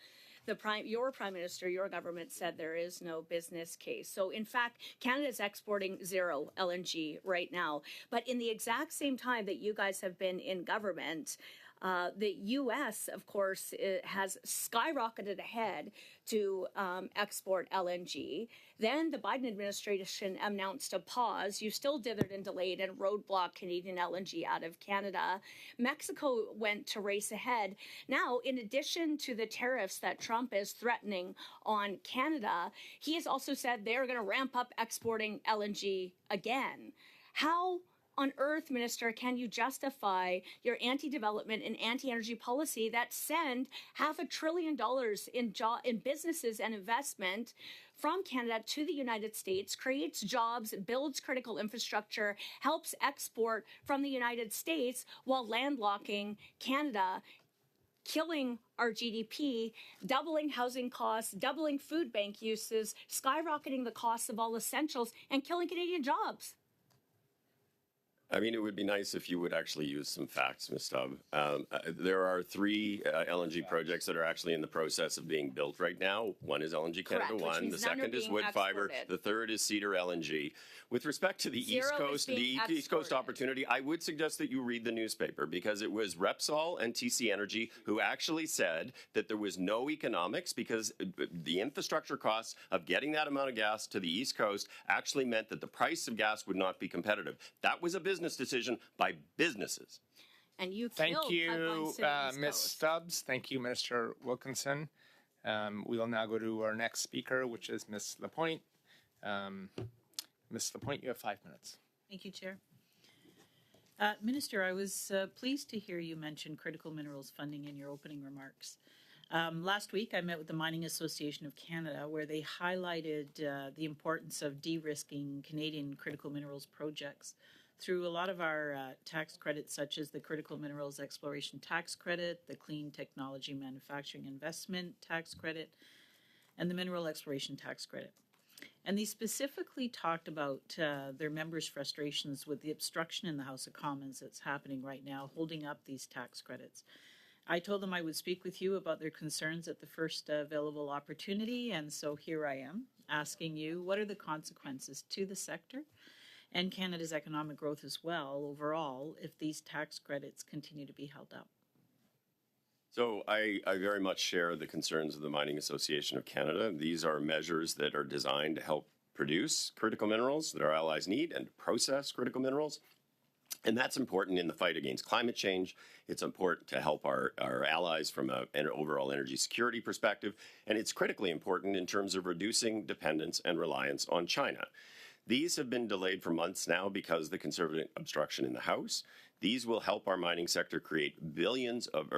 Your Prime Minister, your government said there is no business case. So, in fact, Canada is exporting 0 LNG right now. But in the exact same time that you guys have been in government, the U.S., of course, has skyrocketed ahead to export LNG. Then the Biden administration announced a pause. You still dithered and delayed and roadblocked Canadian LNG out of Canada. Mexico went to race ahead. Now, in addition to the tariffs that Trump is threatening on Canada, he has also said they're going to ramp up exporting LNG again. How on earth, Minister, can you justify your anti-development and anti-energy policy that send $500 billion in businesses and investment from Canada to the United States, creates jobs, builds critical infrastructure, helps export from the United States while landlocking Canada, killing our GDP, doubling housing costs, doubling food bank uses, skyrocketing the costs of all essentials, and killing Canadian jobs? I mean, it would be nice if you would actually use some facts, Ms. Stubb. There are 3 LNG projects that are actually in the process of being built right now. One is LNG Correct, Canada which 1. means The none are second is being Woodfibre. exported. The third is Cedar LNG. With respect to the Zero East is Coast, being the East Coast exported. opportunity, I would suggest that you read the newspaper because it was Repsol and TC Energy who actually said that there was no economics because the infrastructure costs of getting that amount of gas to the East Coast actually meant that the price of gas would not be competitive. That was a business decision by businesses. And you Thank killed you, pipelines to the East Ms. Coast. Stubbs. Thank you, Minister Wilkinson. We will now go to our next speaker, which is Ms. Lapointe. Ms. Lapointe, you have 5 minutes. Thank you, Chair. Minister, I was pleased to hear you mention critical minerals funding in your opening remarks. Last week, I met with the Mining Association of Canada, where they highlighted the importance of de-risking Canadian critical minerals projects through a lot of our tax credits, such as the Critical Minerals Exploration Tax Credit, the Clean Technology Manufacturing Investment Tax Credit, and the Mineral Exploration Tax Credit. And they specifically talked about their members' frustrations with the obstruction in the House of Commons that's happening right now, holding up these tax credits. I told them I would speak with you about their concerns at the first available opportunity, and so here I am, asking you, what are the consequences to the sector and Canada's economic growth as well overall if these tax credits continue to be held up? So I very much share the concerns of the Mining Association of Canada. These are measures that are designed to help produce critical minerals that our allies need and process critical minerals. And that's important in the fight against climate change. It's important to help our allies from an overall energy security perspective. And it's critically important in terms of reducing dependence and reliance on China. These have been delayed for months now because of the Conservative obstruction in the House. These will help our mining sector create millions of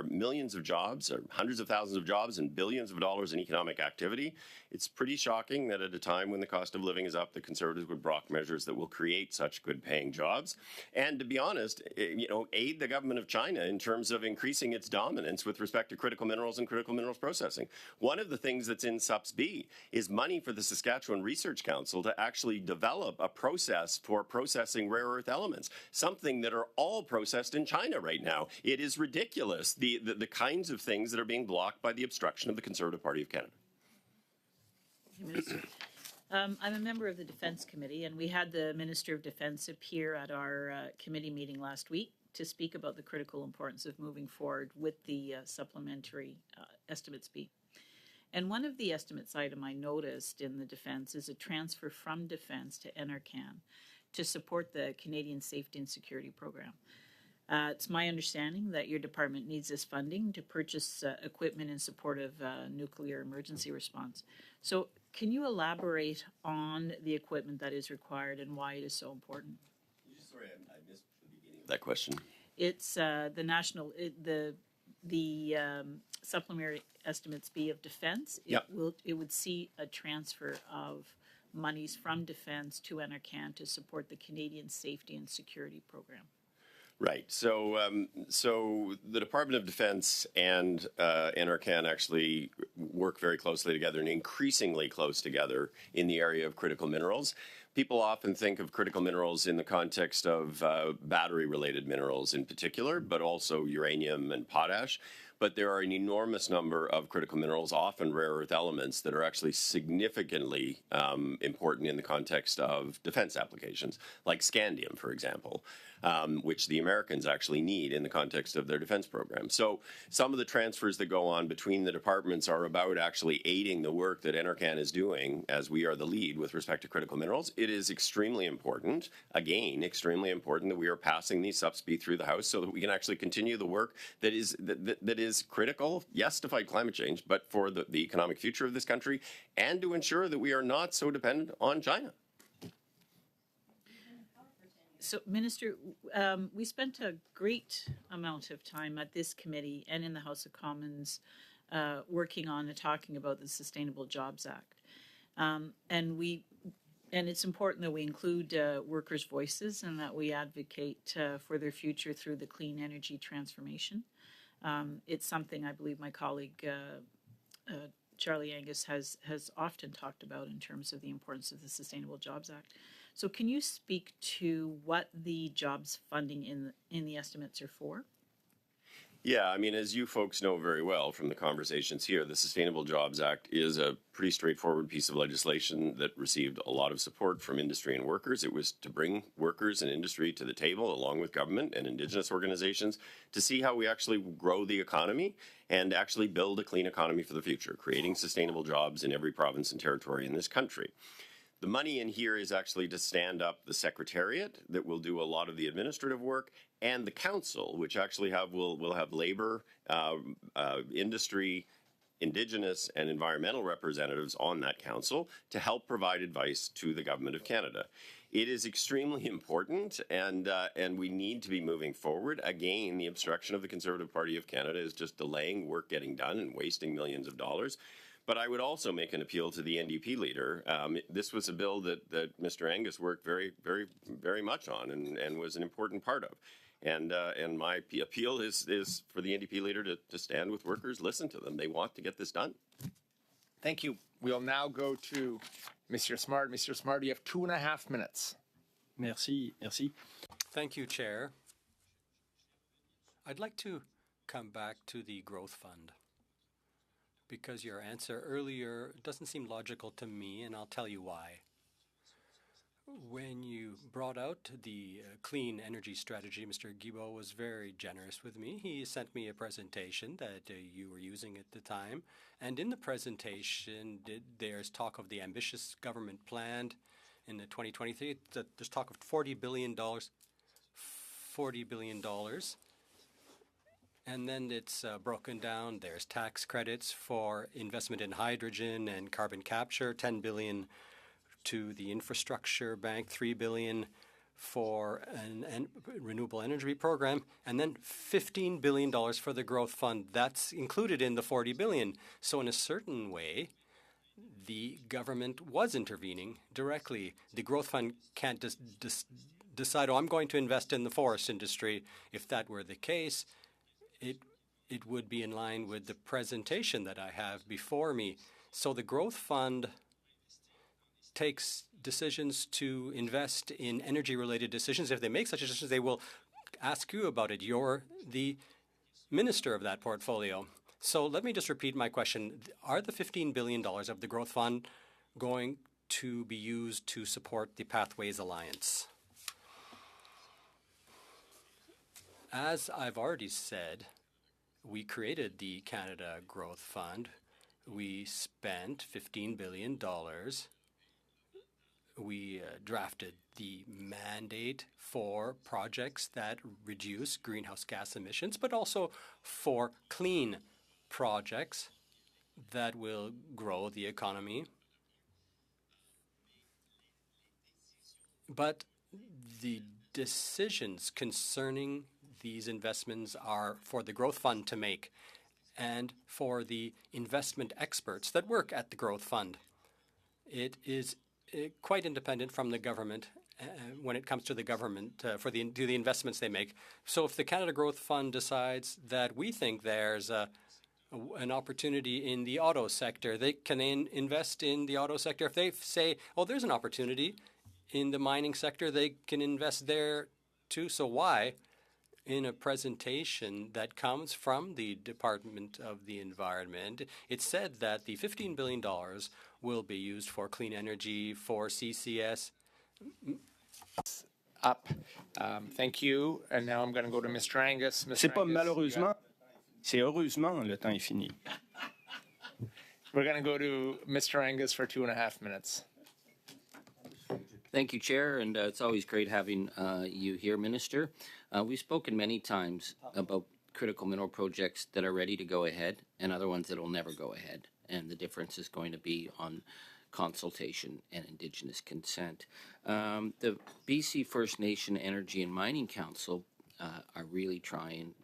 jobs, or hundreds of thousands of jobs, and billions of dollars in economic activity. It's pretty shocking that at a time when the cost of living is up, the Conservatives would block measures that will create such good-paying jobs. And to be honest, aid the government of China in terms of increasing its dominance with respect to critical minerals and critical minerals processing. One of the things that's in SUPS B is money for the Saskatchewan Research Council to actually develop a process for processing rare earth elements, something that are all processed in China right now. It is ridiculous, the kinds of things that are being blocked by the obstruction of the Conservative Party of Canada. Minister. I'm a member of the Defence Committee, and we had the Minister of Defence appear at our committee meeting last week to speak about the critical importance of moving forward with the supplementary Estimates B. And one of the estimates item I noticed in the Defence is a transfer from Defence to NRCan to support the Canadian Safety and Security Program. It's my understanding that your department needs this funding to purchase equipment in support of nuclear emergency response. So can you elaborate on the equipment that is required and why it is so important? Sorry, I missed the beginning of that question. It's the national, the supplementary Estimates B of Defence. Yep. It would see a transfer of monies from Defence to NRCan to support the Canadian Safety and Security Program. Right. So the Department of Defense and NRCan actually work very closely together and increasingly close together in the area of critical minerals. People often think of critical minerals in the context of battery-related minerals in particular, but also uranium and potash. But there are an enormous number of critical minerals, often rare earth elements, that are actually significantly important in the context of defense applications, like scandium, for example, which the Americans actually need in the context of their defense program. So some of the transfers that go on between the departments are about actually aiding the work that NRCan is doing, as we are the lead with respect to critical minerals. It is extremely important, again, extremely important that we are passing these SUPS B through the House so that we can actually continue the work that is critical, yes, to fight climate change, but for the economic future of this country and to ensure that we are not so dependent on China. So, Minister, we spent a great amount of time at this committee and in the House of Commons working on and talking about the Sustainable Jobs Act. And it's important that we include workers' voices and that we advocate for their future through the clean energy transformation. It's something I believe my colleague Charlie Angus has often talked about in terms of the importance of the Sustainable Jobs Act. So can you speak to what the jobs funding in the estimates are for? Yeah, I mean, as you folks know very well from the conversations here, the Sustainable Jobs Act is a pretty straightforward piece of legislation that received a lot of support from industry and workers. It was to bring workers and industry to the table, along with government and Indigenous organizations, to see how we actually grow the economy and actually build a clean economy for the future, creating sustainable jobs in every province and territory in this country. The money in here is actually to stand up the Secretariat that will do a lot of the administrative work, and the council, which actually will have labor, industry, Indigenous, and environmental representatives on that council to help provide advice to the Government of Canada. It is extremely important, and we need to be moving forward. Again, the obstruction of the Conservative Party of Canada is just delaying work getting done and wasting millions of dollars. But I would also make an appeal to the NDP leader. This was a bill that Mr. Angus worked very, very, very much on and was an important part of. And my appeal is for the NDP leader to stand with workers, listen to them. They want to get this done. Thank you. We'll now go to Mr. Smart. Mr. Smart, you have 2.5 minutes. Merci. Thank you, Chair. I'd like to come back to the Growth Fund, because your answer earlier doesn't seem logical to me, and I'll tell you why. When you brought out the clean energy strategy, Mr. Guilbeault was very generous with me. He sent me a presentation that you were using at the time, and in the presentation, there's talk of the ambitious government plan in the 2023. There's talk of $40 billion. And then it's broken down. There's tax credits for investment in hydrogen and carbon capture, $10 billion to the infrastructure bank, $3 billion for an renewable energy program, and then $15 billion for the growth fund. That's included in the $40 billion. So in a certain way, the government was intervening directly. The growth fund can't decide, I'm going to invest in the forest industry. If that were the case, it would be in line with the presentation that I have before me. So the growth fund takes decisions to invest in energy-related decisions. If they make such decisions, they will ask you about it. You're the minister of that portfolio. So let me just repeat my question. Are the $15 billion of the growth fund going to be used to support the Pathways Alliance? As I've already said, we created the Canada Growth Fund. We spent $15 billion. We drafted the mandate for projects that reduce greenhouse gas emissions, but also for clean projects that will grow the economy. But the decisions concerning these investments are for the Growth Fund to make and for the investment experts that work at the Growth Fund. It is quite independent from the government when it comes to the government to the investments they make. So if the Canada Growth Fund decides that we think there's an opportunity in the auto sector, they can invest in the auto sector. If they say, oh, there's an opportunity in the mining sector, they can invest there too. So why, in a presentation that comes from the Department of the Environment, it said that the $15 billion will be used for clean energy, for CCS. Thank you. And now I'm going to go to Mr. Angus. C'est pas malheureusement, c'est heureusement, le temps est fini. We're going to go to Mr. Angus for 2.5 minutes. Thank you, Chair, and it's always great having you here, Minister. We've spoken many times about critical mineral projects that are ready to go ahead and other ones that will never go ahead. And the difference is going to be on consultation and Indigenous consent. The BC First Nation Energy and Mining Council are really trying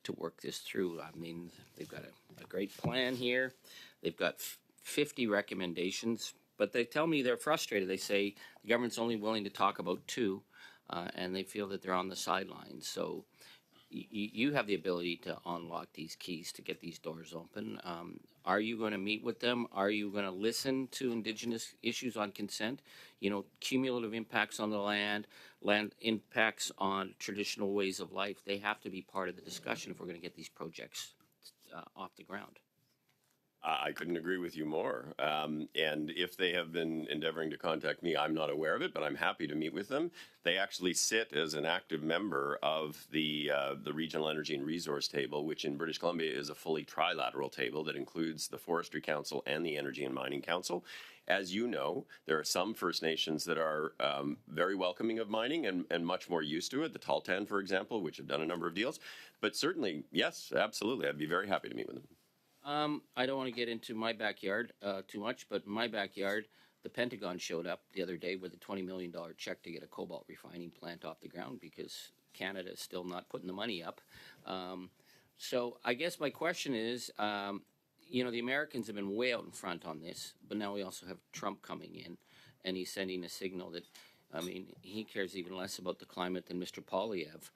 to work this through. I mean, they've got a great plan here. They've got 50 recommendations, but they tell me they're frustrated. They say the government's only willing to talk about 2, and they feel that they're on the sidelines. So you have the ability to unlock these keys to get these doors open. Are you going to meet with them? Are you going to listen to Indigenous issues on consent? You know, cumulative impacts on the land impacts on traditional ways of life. They have to be part of the discussion if we're going to get these projects off the ground. I couldn't agree with you more. And if they have been endeavoring to contact me, I'm not aware of it, but I'm happy to meet with them. They actually sit as an active member of the Regional Energy and Resource Table, which in British Columbia is a fully trilateral table that includes the Forestry Council and the Energy and Mining Council. As you know, there are some First Nations that are very welcoming of mining and much more used to it, the Tahltan, for example, which have done a number of deals. But certainly, yes, absolutely, I'd be very happy to meet with them. I don't want to get into my backyard too much, but in my backyard, the Pentagon showed up the other day with a $20 million check to get a cobalt refining plant off the ground because Canada is still not putting the money up. So I guess my question is, you know, the Americans have been way out in front on this, but now we also have Trump coming in, and he's sending a signal that, I mean, he cares even less about the climate than Mr. Poilievre.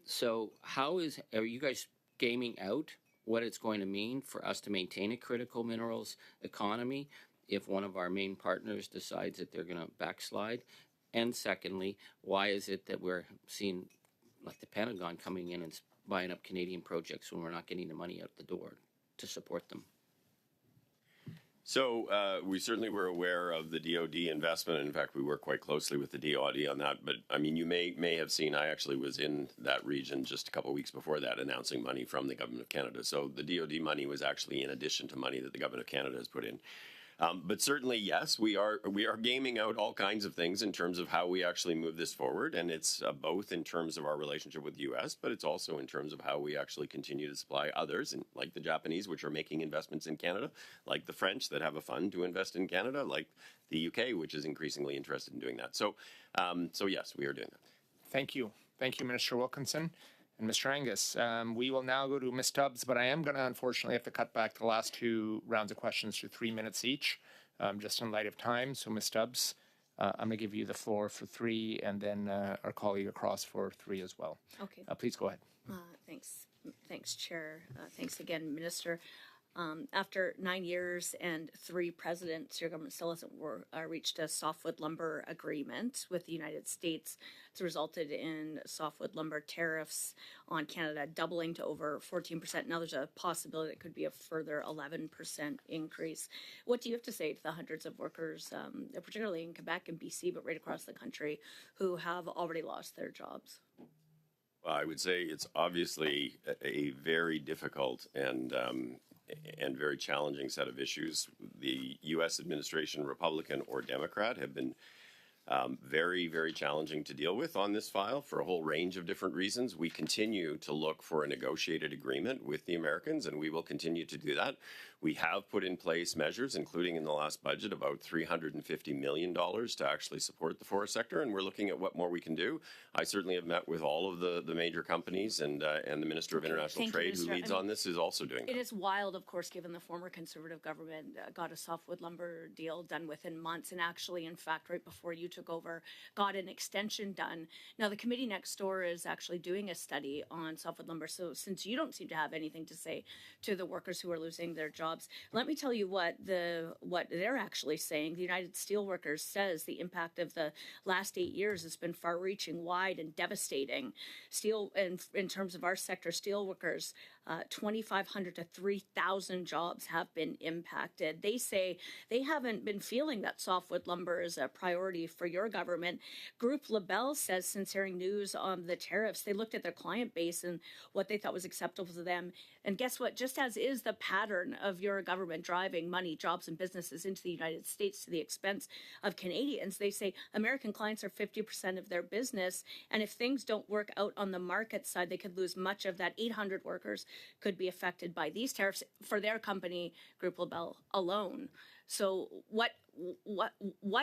So are you guys gaming out what it's going to mean for us to maintain a critical minerals economy if one of our main partners decides that they're going to backslide? And secondly, why is it that we're seeing like the Pentagon coming in and buying up Canadian projects when we're not getting the money out the door to support them? So we certainly were aware of the DOD investment. In fact, we work quite closely with the DOD on that. But I mean, you may have seen, I actually was in that region just a couple of weeks before that announcing money from the Government of Canada. So the DOD money was actually in addition to money that the Government of Canada has put in. But certainly, yes, we are gaming out all kinds of things in terms of how we actually move this forward. And it's both in terms of our relationship with the U.S., but it's also in terms of how we actually continue to supply others, and like the Japanese, which are making investments in Canada, like the French that have a fund to invest in Canada, like the U.K., which is increasingly interested in doing that. So yes, we are doing that. Thank you. Thank you, Minister Wilkinson. And Mr. Angus, we will now go to Ms. Tubbs, but I am going to unfortunately have to cut back the last 2 rounds of questions to 3 minutes each, just in light of time. So, Ms. Tubbs, I'm going to give you the floor for 3, and then our colleague across for 3 as well. Okay. Please go ahead. Thanks, Chair. Thanks again, Minister. After 9 years and 3 presidents, your government still hasn't reached a softwood lumber agreement with the United States. It's resulted in softwood lumber tariffs on Canada doubling to over 14%. Now there's a possibility it could be a further 11% increase. What do you have to say to the hundreds of workers, particularly in Quebec and BC, but right across the country, who have already lost their jobs? Well, I would say it's obviously a very difficult and very challenging set of issues. The U.S. administration, Republican or Democrat, have been very, very challenging to deal with on this file for a whole range of different reasons. We continue to look for a negotiated agreement with the Americans, and we will continue to do that. We have put in place measures, including in the last budget, about $350 million to actually support the forest sector, and we're looking at what more we can do. I certainly have met with all of the major companies, and the Minister of International Trade, who leads on this, is also doing that. It is wild, of course, given the former Conservative government got a softwood lumber deal done within months, and actually, in fact, right before you took over, got an extension done. Now, the committee next door is actually doing a study on softwood lumber, so since you don't seem to have anything to say to the workers who are losing their jobs, let me tell you what they're actually saying. The United Steelworkers says the impact of the last 8 years has been far-reaching, wide, and devastating. Steel, in terms of our sector, steelworkers, 2,500 to 3,000 jobs have been impacted. They say they haven't been feeling that softwood lumber is a priority for your government. Groupe LaBelle says, since hearing news on the tariffs, they looked at their client base and what they thought was acceptable to them. And guess what? Just as is the pattern of your government driving money, jobs, and businesses into the United States to the expense of Canadians, they say American clients are 50% of their business. And if things don't work out on the market side, they could lose much of that 800 workers could be affected by these tariffs for their company, Groupe LaBelle, alone. So what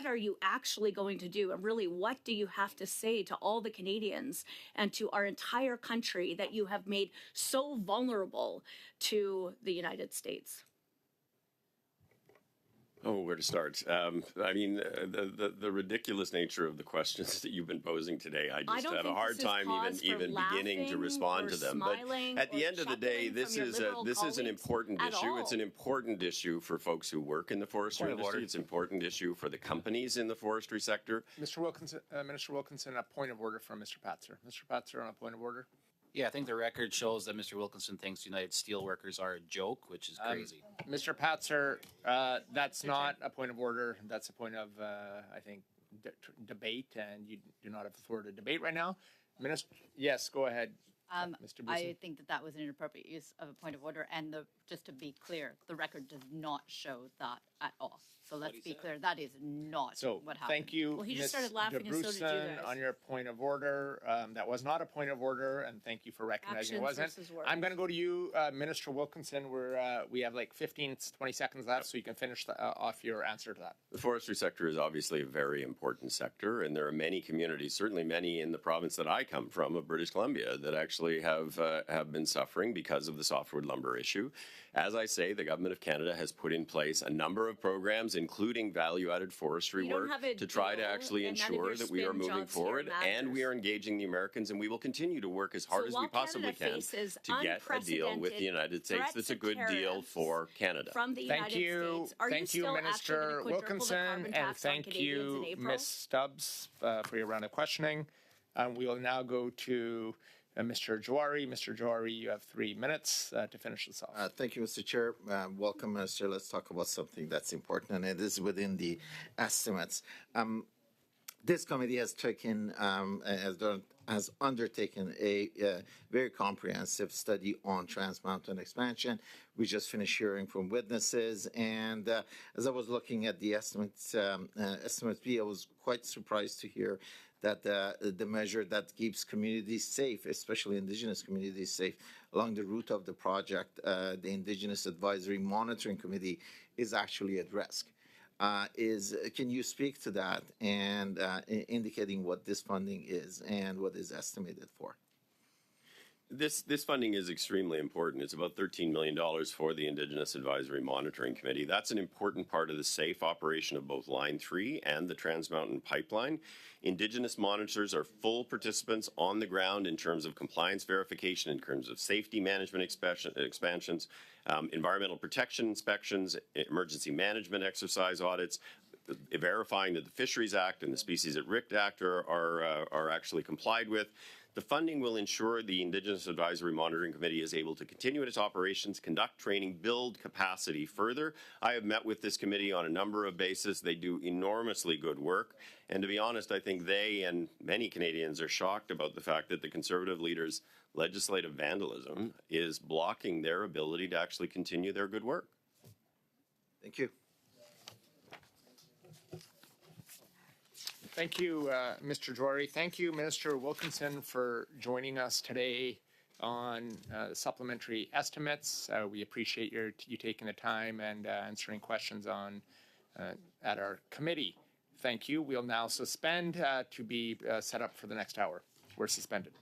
are you actually going to do? And really, what do you have to say to all the Canadians and to our entire country that you have made so vulnerable to the United States? Oh, where to start? I mean, the ridiculous nature of the questions that you've been posing today, I just don't have a think hard this is time cause for even beginning to laughing respond or to them. But smiling at the or end of the day, chuckling this from your is Liberal an colleagues important at issue. It's all. an important issue for folks who work in the forestry Point of industry. order. It's an important issue for the companies in the forestry sector. Mr. Wilkinson, Minister Wilkinson, a point of order from Mr. Patzer. Mr. Patzer on a point of order. Yeah, I think the record shows that Mr. Wilkinson thinks United Steelworkers are a joke, which is crazy. Mr. Patzer, that's not a point of order. That's a point of, I think, debate, and you do not have authority to debate right now. Minister, yes, go ahead, Mr. I Bouson. think that that was an inappropriate use of a point of order, and just to be clear, the record does not show that at all. So let's be clear, that is not So, what happened. thank you, Well, he just Ms. started laughing and so did you DeBruson, guys. on your point of order. That was not a point of order, and thank you for recognizing it Actions wasn't. versus words. I'm going to go to you, Minister Wilkinson. We have like 15, 20 seconds left, so you can finish off your answer to that. The forestry sector is obviously a very important sector, and there are many communities, certainly many in the province that I come from, of British Columbia, that actually have been suffering because of the softwood lumber issue. As I say, the Government of Canada has put in place a number of programs, including value-added forestry You don't work, have a to try to deal, actually and none of ensure your that we are spin moving jobs here forward, and we matters. are engaging the Americans, and we will continue to work as hard So as while we possibly Canada can faces to get a deal with the United States threats that's a of good deal tariffs for Canada. from the Thank United you, States, are you thank you, still actually Minister going to quadruple the Wilkinson, carbon and tax on thank Canadians in you, April? Ms. Stubbs, for your round of questioning. We will now go to Mr. Jawari. Mr. Jawari, you have 3 minutes to finish this off. Thank you, Mr. Chair. Welcome, Minister. Let's talk about something that's important, and it is within the estimates. This committee has undertaken a very comprehensive study on Trans Mountain expansion. We just finished hearing from witnesses, and as I was looking at the estimates, Estimates B, I was quite surprised to hear that the measure that keeps communities safe, especially Indigenous communities safe, along the route of the project, the Indigenous Advisory Monitoring Committee is actually at risk. Can you speak to that and indicating what this funding is and what is estimated for? This funding is extremely important. It's about $13 million for the Indigenous Advisory Monitoring Committee. That's an important part of the safe operation of both Line 3 and the Trans Mountain Pipeline. Indigenous monitors are full participants on the ground in terms of compliance verification, in terms of safety management expansions, environmental protection inspections, emergency management exercise audits, verifying that the Fisheries Act and the Species at Risk Act are actually complied with. The funding will ensure the Indigenous Advisory Monitoring Committee is able to continue its operations, conduct training, build capacity further. I have met with this committee on a number of bases. They do enormously good work. And to be honest, I think they and many Canadians are shocked about the fact that the Conservative leaders' legislative vandalism is blocking their ability to actually continue their good work. Thank you. Thank you, Mr. Jawari. Thank you, Minister Wilkinson, for joining us today on supplementary estimates. We appreciate you taking the time and answering questions at our committee. Thank you. We'll now suspend to be set up for the next hour. We're suspended.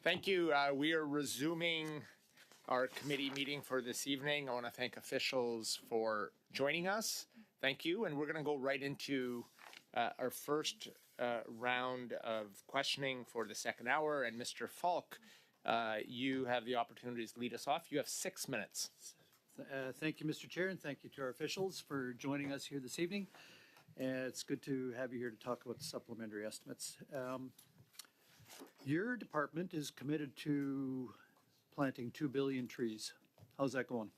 Thank you. We are resuming our committee meeting for this evening. I want to thank officials for joining us. Thank you. And we're going to go right into our first round of questioning for the second hour. And Mr. Falk, you have the opportunity to lead us off. You have 6 minutes. Thank you, Mr. Chair, and thank you to our officials for joining us here this evening. It's good to have you here to talk about the supplementary estimates. Your department is committed to planting 2 billion trees. How's that going?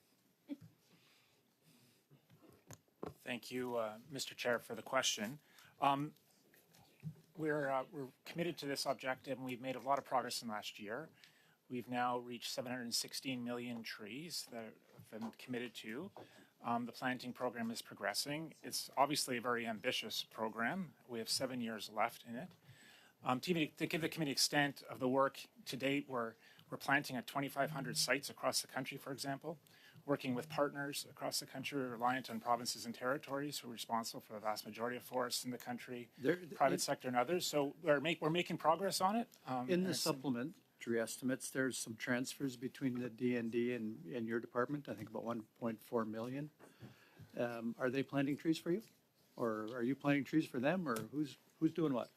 Thank you, Mr. Chair, for the question. We're committed to this objective, and we've made a lot of progress in the last year. We've now reached 716 million trees that have been committed to. The planting program is progressing. It's obviously a very ambitious program. We have 7 years left in it. To give the committee extent of the work to date, we're planting at 2,500 sites across the country, for example, working with partners across the country, reliant on provinces and territories who are responsible for the vast majority of forests in the country, private sector and others. So we're making progress on it. In the supplementary estimates, there's some transfers between the DND and your department, I think about 1.4 million. Are they planting trees for you? Or are you planting trees for them, or who's doing what?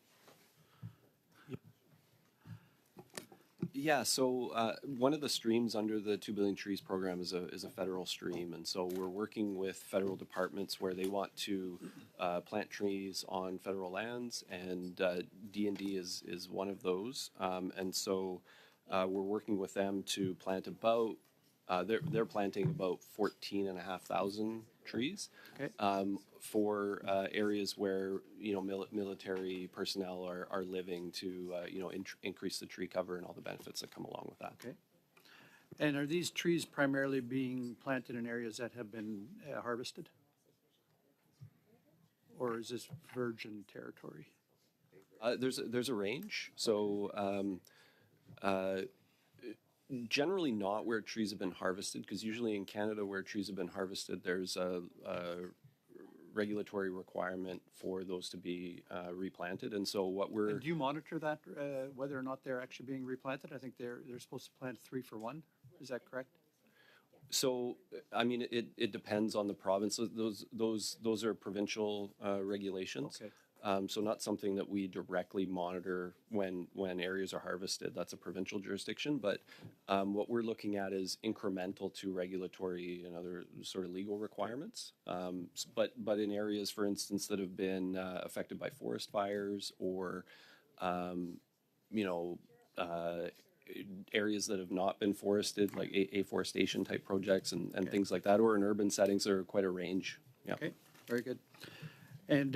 Yeah, so one of the streams under the 2 Billion Trees program is a federal stream, and so we're working with federal departments where they want to plant trees on federal lands, and D&D is one of those, and so we're working with them to plant about, they're planting about 14,500 trees. Okay. For areas where military personnel are living to increase the tree cover and all the benefits that come along with that. Okay. And are these trees primarily being planted in areas that have been harvested? Or is this virgin territory? There's a range. So generally not where trees have been harvested, because usually in Canada where trees have been harvested, there's a regulatory requirement for those to be replanted. And so what we're... And do you monitor that, whether or not they're actually being replanted? I think they're supposed to plant 3 for 1. Is that correct? So, I mean, it depends on the province. Those are provincial regulations. Okay. So not something that we directly monitor when areas are harvested. That's a provincial jurisdiction. But what we're looking at is incremental to regulatory and other sort of legal requirements. But in areas, for instance, that have been affected by forest fires or, areas that have not been forested, like afforestation type projects and things like that, or in urban settings, there are quite a range. Yeah. Okay, very good. And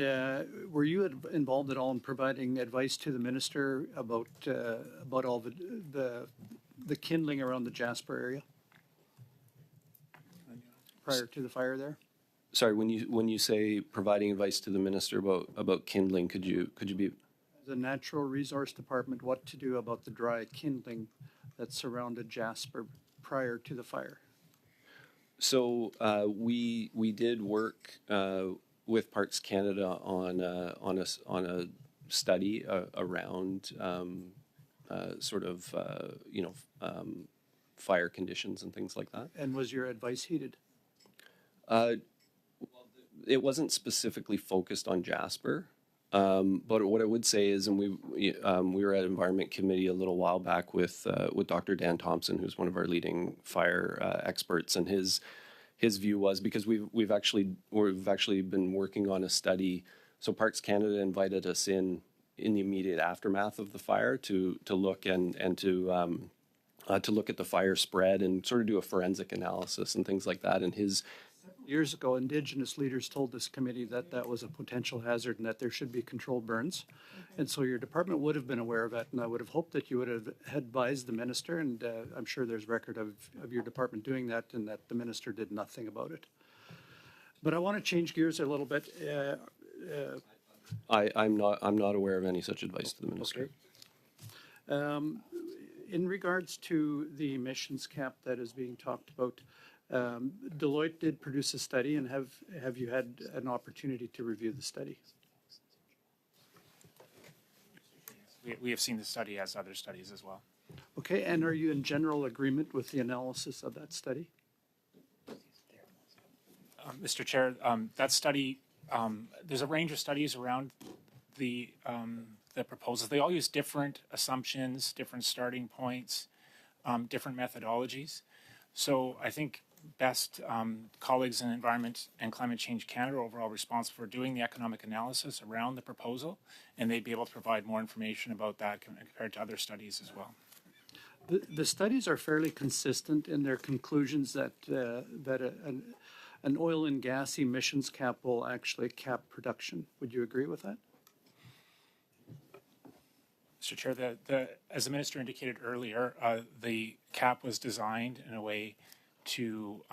were you involved at all in providing advice to the minister about all the kindling around the Jasper area prior to the fire there? Sorry, when you say providing advice to the minister about kindling, could you be... The Natural Resource Department, what to do about the dry kindling that surrounded Jasper prior to the fire? So we did work with Parks Canada on a study around fire conditions and things like that. And was your advice heeded? It wasn't specifically focused on Jasper, but what I would say is, and we were at Environment Committee a little while back with Dr. Dan Thompson, who's one of our leading fire experts, and his view was, because we've actually been working on a study. So Parks Canada invited us in the immediate aftermath of the fire to look and to look at the fire spread and sort of do a forensic analysis and things like that. And years ago, Indigenous leaders told this committee that was a potential hazard and that there should be controlled burns. And so your department would have been aware of it, and I would have hoped that you would have advised the minister, and I'm sure there's record of your department doing that, and that the minister did nothing about it. But I want to change gears a little bit. I'm not aware of any such advice to the minister. Okay. In regards to the emissions cap that is being talked about, Deloitte did produce a study, and have you had an opportunity to review the study? We have seen the study as other studies as well. Okay, and are you in general agreement with the analysis of that study? Mr. Chair, that study, there's a range of studies around the proposals. They all use different assumptions, different starting points, different methodologies. So I think best colleagues in Environment and Climate Change Canada are overall responsible for doing the economic analysis around the proposal, and they'd be able to provide more information about that compared to other studies as well. The studies are fairly consistent in their conclusions that an oil and gas emissions cap will actually cap production. Would you agree with that? Mr. Chair, as the minister indicated earlier, the cap was designed in a way to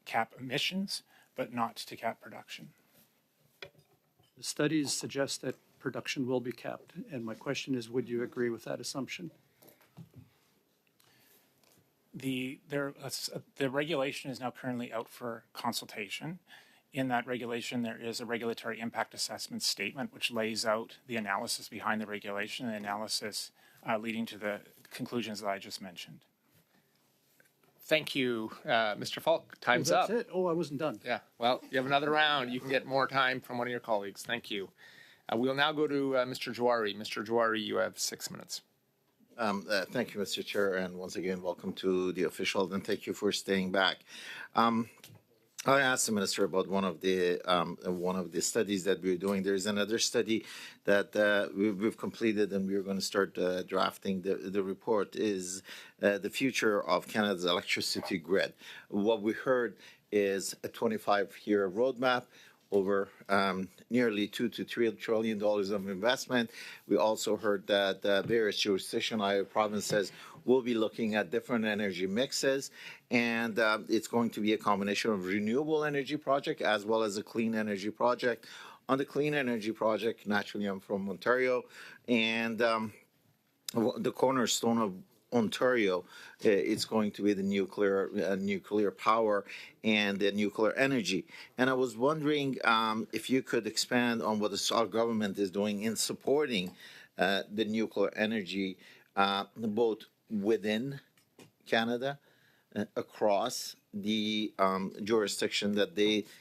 cap emissions, but not to cap production. The studies suggest that production will be capped, and my question is, would you agree with that assumption? The regulation is now currently out for consultation. In that regulation, there is a regulatory impact assessment statement which lays out the analysis behind the regulation and the analysis leading to the conclusions that I just mentioned. Thank you, Mr. Falk. Time's that's up. It? Oh, I wasn't done. Yeah, well, you have another round. You can get more time from one of your colleagues. Thank you. We'll now go to Mr. Juari. Mr. Juari, you have 6 minutes. Thank you, Mr. Chair, and once again, welcome to the official, and thank you for staying back. I asked the minister about one of the studies that we're doing. There's another study that we've completed, and we're going to start drafting the report. Is the future of Canada's electricity grid? What we heard is a 25-year roadmap over nearly $2 to $3 trillion of investment. We also heard that various jurisdictions, Iowa provinces, will be looking at different energy mixes, and it's going to be a combination of renewable energy project as well as a clean energy project. On the clean energy project, naturally, I'm from Ontario, and the cornerstone of Ontario, it's going to be the nuclear power and the nuclear energy. And I was wondering if you could expand on what our government is doing in supporting the nuclear energy, both within Canada, across the jurisdiction that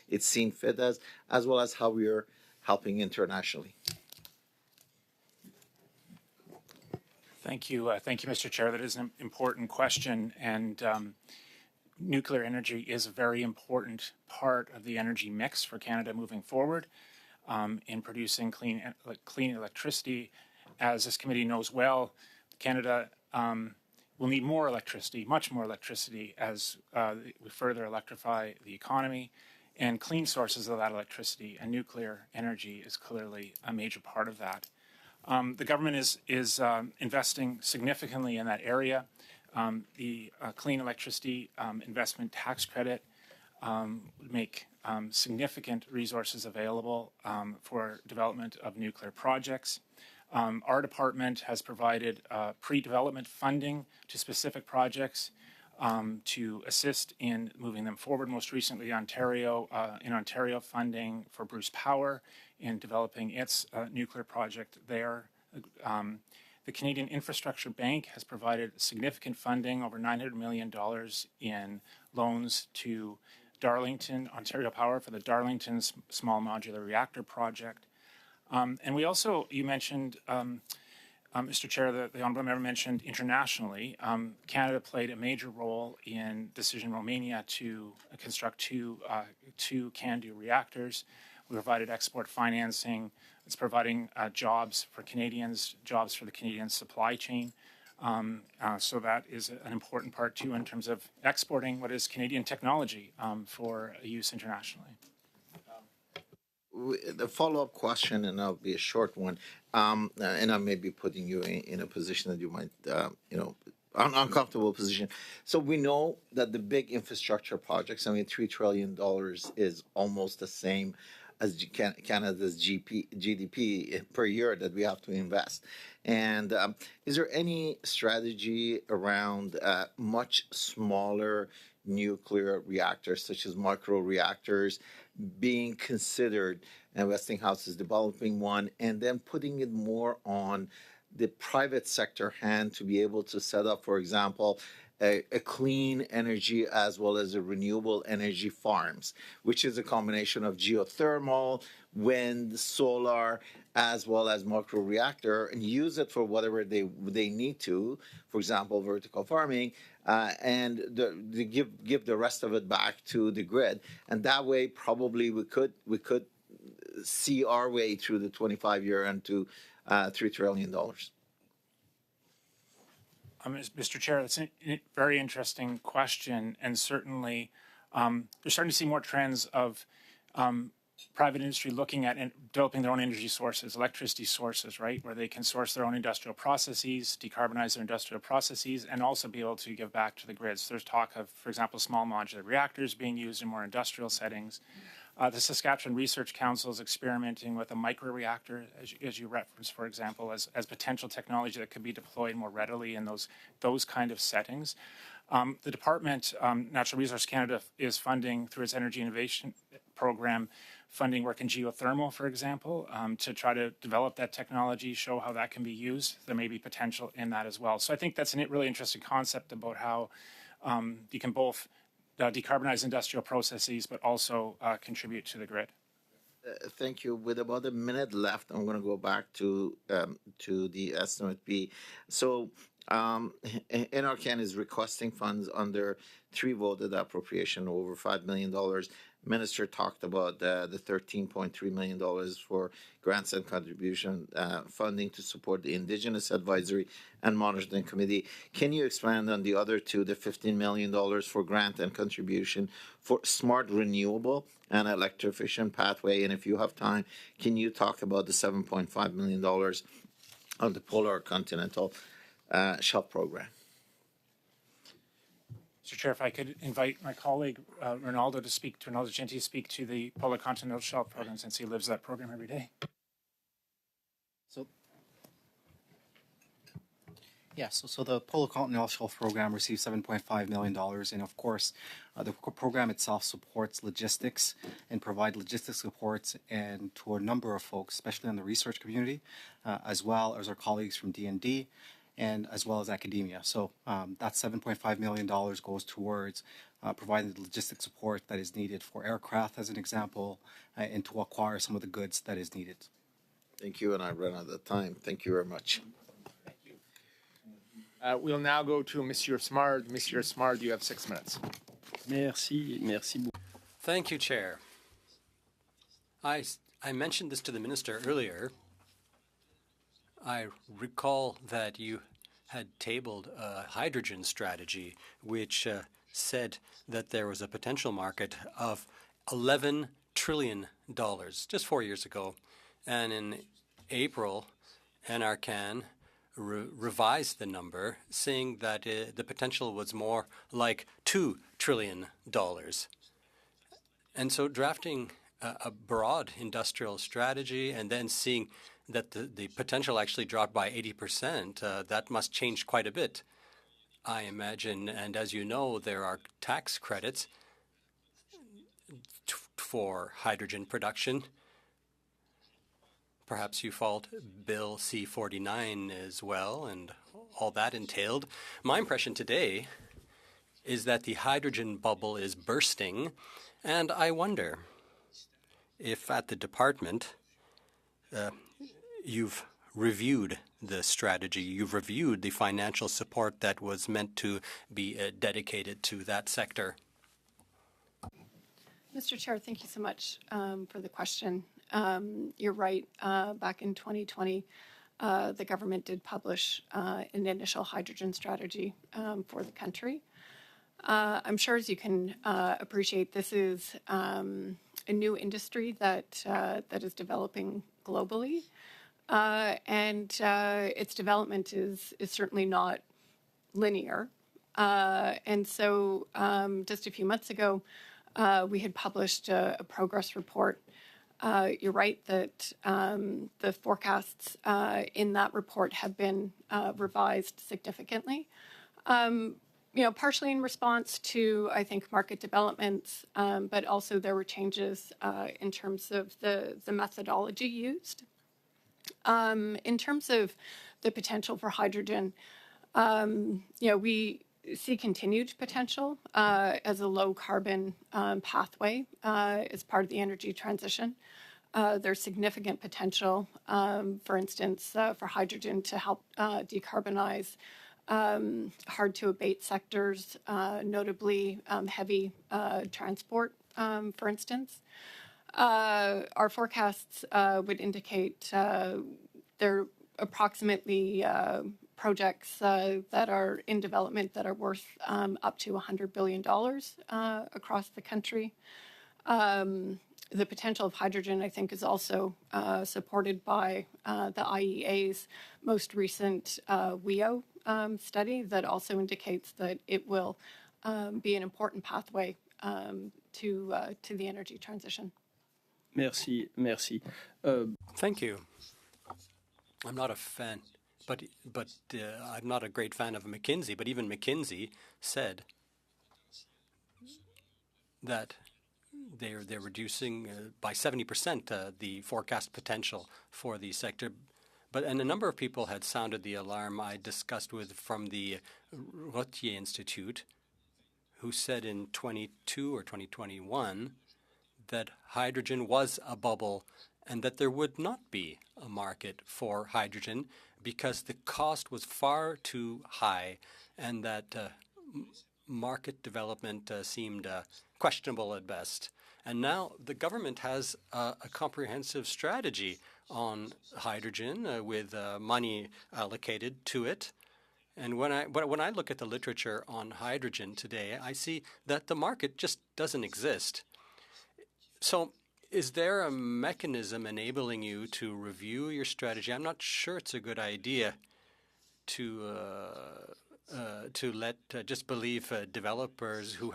it's seen fit as well as how we are helping internationally. Thank you, Mr. Chair. That is an important question, and nuclear energy is a very important part of the energy mix for Canada moving forward in producing clean electricity. As this committee knows well, Canada will need more electricity, much more electricity, as we further electrify the economy, and clean sources of that electricity, and nuclear energy is clearly a major part of that. The government is investing significantly in that area. The clean electricity investment tax credit would make significant resources available for development of nuclear projects. Our department has provided pre-development funding to specific projects to assist in moving them forward. Most recently, Ontario funding for Bruce Power in developing its nuclear project there. The Canadian Infrastructure Bank has provided significant funding, over $900 million in loans to Darlington, Ontario Power, for the Darlington Small Modular Reactor Project. And we also, you mentioned, Mr. Chair, the Honourable Member mentioned internationally. Canada played a major role in decision Romania to construct two CANDU reactors. We provided export financing. It's providing jobs for Canadians, jobs for the Canadian supply chain. So that is an important part too in terms of exporting what is Canadian technology for use internationally. The follow-up question, and that'll be a short one, and I may be putting you in a position that you might, an uncomfortable position. So we know that the big infrastructure projects, $3 trillion is almost the same as Canada's GDP per year that we have to invest. And is there any strategy around much smaller nuclear reactors, such as micro reactors, being considered? And Westinghouse is developing one, and then putting it more on the private sector hand to be able to set up, for example, a clean energy as well as a renewable energy farms, which is a combination of geothermal, wind, solar, as well as micro reactor, and use it for whatever they need to, for example, vertical farming, and give the rest of it back to the grid. And that way, probably we could see our way through the 25-year and to $3 trillion. Mr. Chair, that's a very interesting question, and certainly they're starting to see more trends of private industry looking at and developing their own energy sources, electricity sources, right, where they can source their own industrial processes, decarbonize their industrial processes, and also be able to give back to the grid. So there's talk of, for example, small modular reactors being used in more industrial settings. The Saskatchewan Research Council is experimenting with a microreactor, as you referenced, for example, as potential technology that could be deployed more readily in those kind of settings. The Department, Natural Resource Canada, is funding through its Energy Innovation Program, funding work in geothermal, for example, to try to develop that technology, show how that can be used. There may be potential in that as well. So I think that's a really interesting concept about how you can both decarbonize industrial processes, but also contribute to the grid. Thank you. With about a minute left, I'm going to go back to the estimate B. So NRCan is requesting funds under 3 voted appropriation over $5 million. Minister talked about the $13.3 million for grants and contribution funding to support the Indigenous Advisory and Monitoring Committee. Can you expand on the other two, the $15 million for grant and contribution for smart renewable and electrification pathway? And if you have time, can you talk about the $7.5 million on the Polar Continental Shelf Program? Mr. Chair, if I could invite my colleague Ronaldo Gentil to speak to the Polar Continental Shelf Program, since he lives that program every day. So the Polar Continental Shelf Program received $7.5 million, and of course, the program itself supports logistics and provide logistics supports and to a number of folks, especially in the research community, as well as our colleagues from D&D, and as well as academia. So that $7.5 million goes towards providing the logistic support that is needed for aircraft, as an example, and to acquire some of the goods that is needed. Thank you, and I ran out of time. Thank you very much. Thank you. We'll now go to Monsieur Smard. Monsieur Smard, you have 6 minutes. Merci beaucoup. Thank you, Chair. I mentioned this to the Minister earlier. I recall that you had tabled a hydrogen strategy which said that there was a potential market of $11 trillion just 4 years ago. And in April, NRCan revised the number, saying that the potential was more like $2 trillion. And so drafting a broad industrial strategy and then seeing that the potential actually dropped by 80%, that must change quite a bit, I imagine. And as you know, there are tax credits for hydrogen production. Perhaps you fault Bill C-49 as well and all that entailed. My impression today is that the hydrogen bubble is bursting, and I wonder if at the department you've reviewed the strategy, you've reviewed the financial support that was meant to be dedicated to that sector. Mr. Chair, thank you so much for the question. You're right. Back in 2020, the government did publish an initial hydrogen strategy for the country. I'm sure, as you can appreciate, this is a new industry that is developing globally. And its development is certainly not linear. And so just a few months ago, we had published a progress report. You're right that the forecasts in that report have been revised significantly. Partially in response to, I think, market developments, but also there were changes in terms of the methodology used. In terms of the potential for hydrogen, we see continued potential as a low carbon pathway as part of the energy transition. There's significant potential, for instance, for hydrogen to help decarbonize hard to abate sectors, notably heavy transport, for instance. Our forecasts would indicate there are approximately projects that are in development that are worth up to $100 billion across the country. The potential of hydrogen, I think, is also supported by the IEA's most recent WEO study that also indicates that it will be an important pathway to the energy transition. Merci. Thank you. I'm not a fan, but I'm not a great fan of McKinsey. But even McKinsey said that they're reducing by 70% the forecast potential for the sector. And a number of people had sounded the alarm. I discussed from the Rothschild Institute, who said in 22 or 2021 that hydrogen was a bubble and that there would not be a market for hydrogen because the cost was far too high and that market development seemed questionable at best. And now the government has a comprehensive strategy on hydrogen with money allocated to it. And when I look at the literature on hydrogen today, I see that the market just doesn't exist. So is there a mechanism enabling you to review your strategy? I'm not sure it's a good idea to let just believe developers who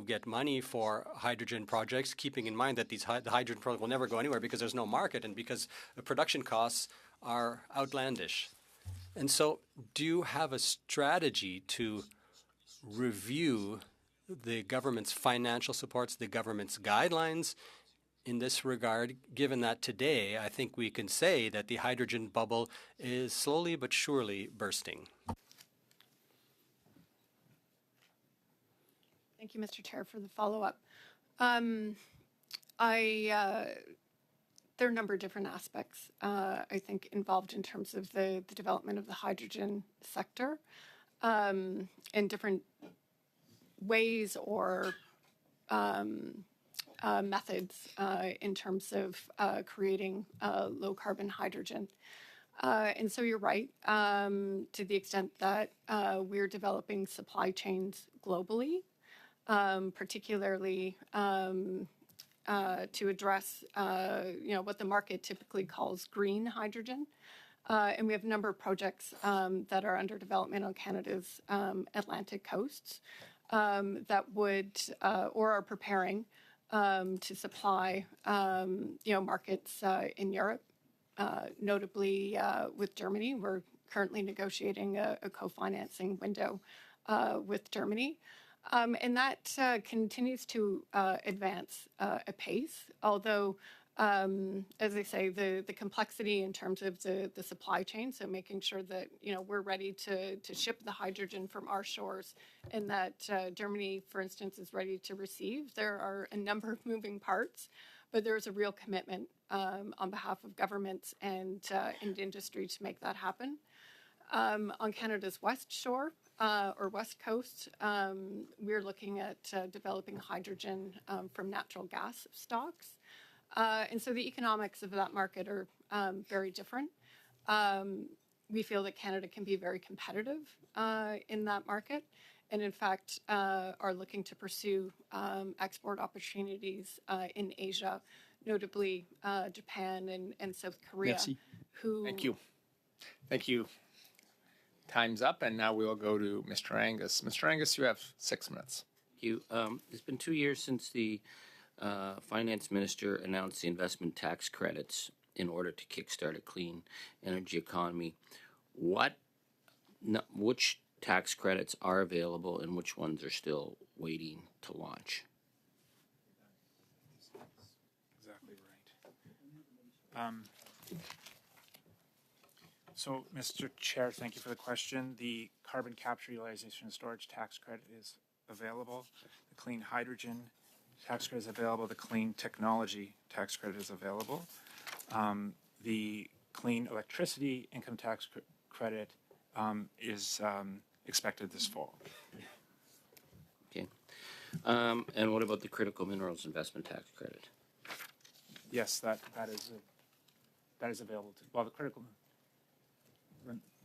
get money for hydrogen projects, keeping in mind that the hydrogen project will never go anywhere because there's no market and because the production costs are outlandish. And so do you have a strategy to review the government's financial supports, the government's guidelines in this regard, given that today I think we can say that the hydrogen bubble is slowly but surely bursting? Thank you, Mr. Chair, for the follow-up. There are a number of different aspects, I think, involved in terms of the development of the hydrogen sector and different ways or methods in terms of creating low-carbon hydrogen. And so you're right, to the extent that we're developing supply chains globally, particularly to address what the market typically calls green hydrogen. And we have a number of projects that are under development on Canada's Atlantic coasts that would or are preparing to supply markets in Europe, notably with Germany. We're currently negotiating a co-financing window with Germany. And that continues to advance apace, although, as I say, the complexity in terms of the supply chain, so making sure that we're ready to ship the hydrogen from our shores and that Germany, for instance, is ready to receive. There are a number of moving parts, but there is a real commitment on behalf of governments and industry to make that happen. On Canada's west shore, or west coast, we're looking at developing hydrogen from natural gas stocks. And so the economics of that market are very different. We feel that Canada can be very competitive in that market and, in fact, are looking to pursue export opportunities in Asia, notably Japan and South Korea. Merci. Thank you. Time's up, and now we'll go to Mr. Angus. Mr. Angus, you have 6 minutes. Thank you. It's been 2 years since the finance minister announced the investment tax credits in order to kickstart a clean energy economy. Which tax credits are available and which ones are still waiting to launch? Exactly right. So, Mr. Chair, thank you for the question. The carbon capture utilization and storage tax credit is available. The clean hydrogen tax credit is available. The clean technology tax credit is available. The clean electricity income tax credit is expected this fall. Okay. And what about the critical minerals investment tax credit? Yes, that is available. Well, the critical,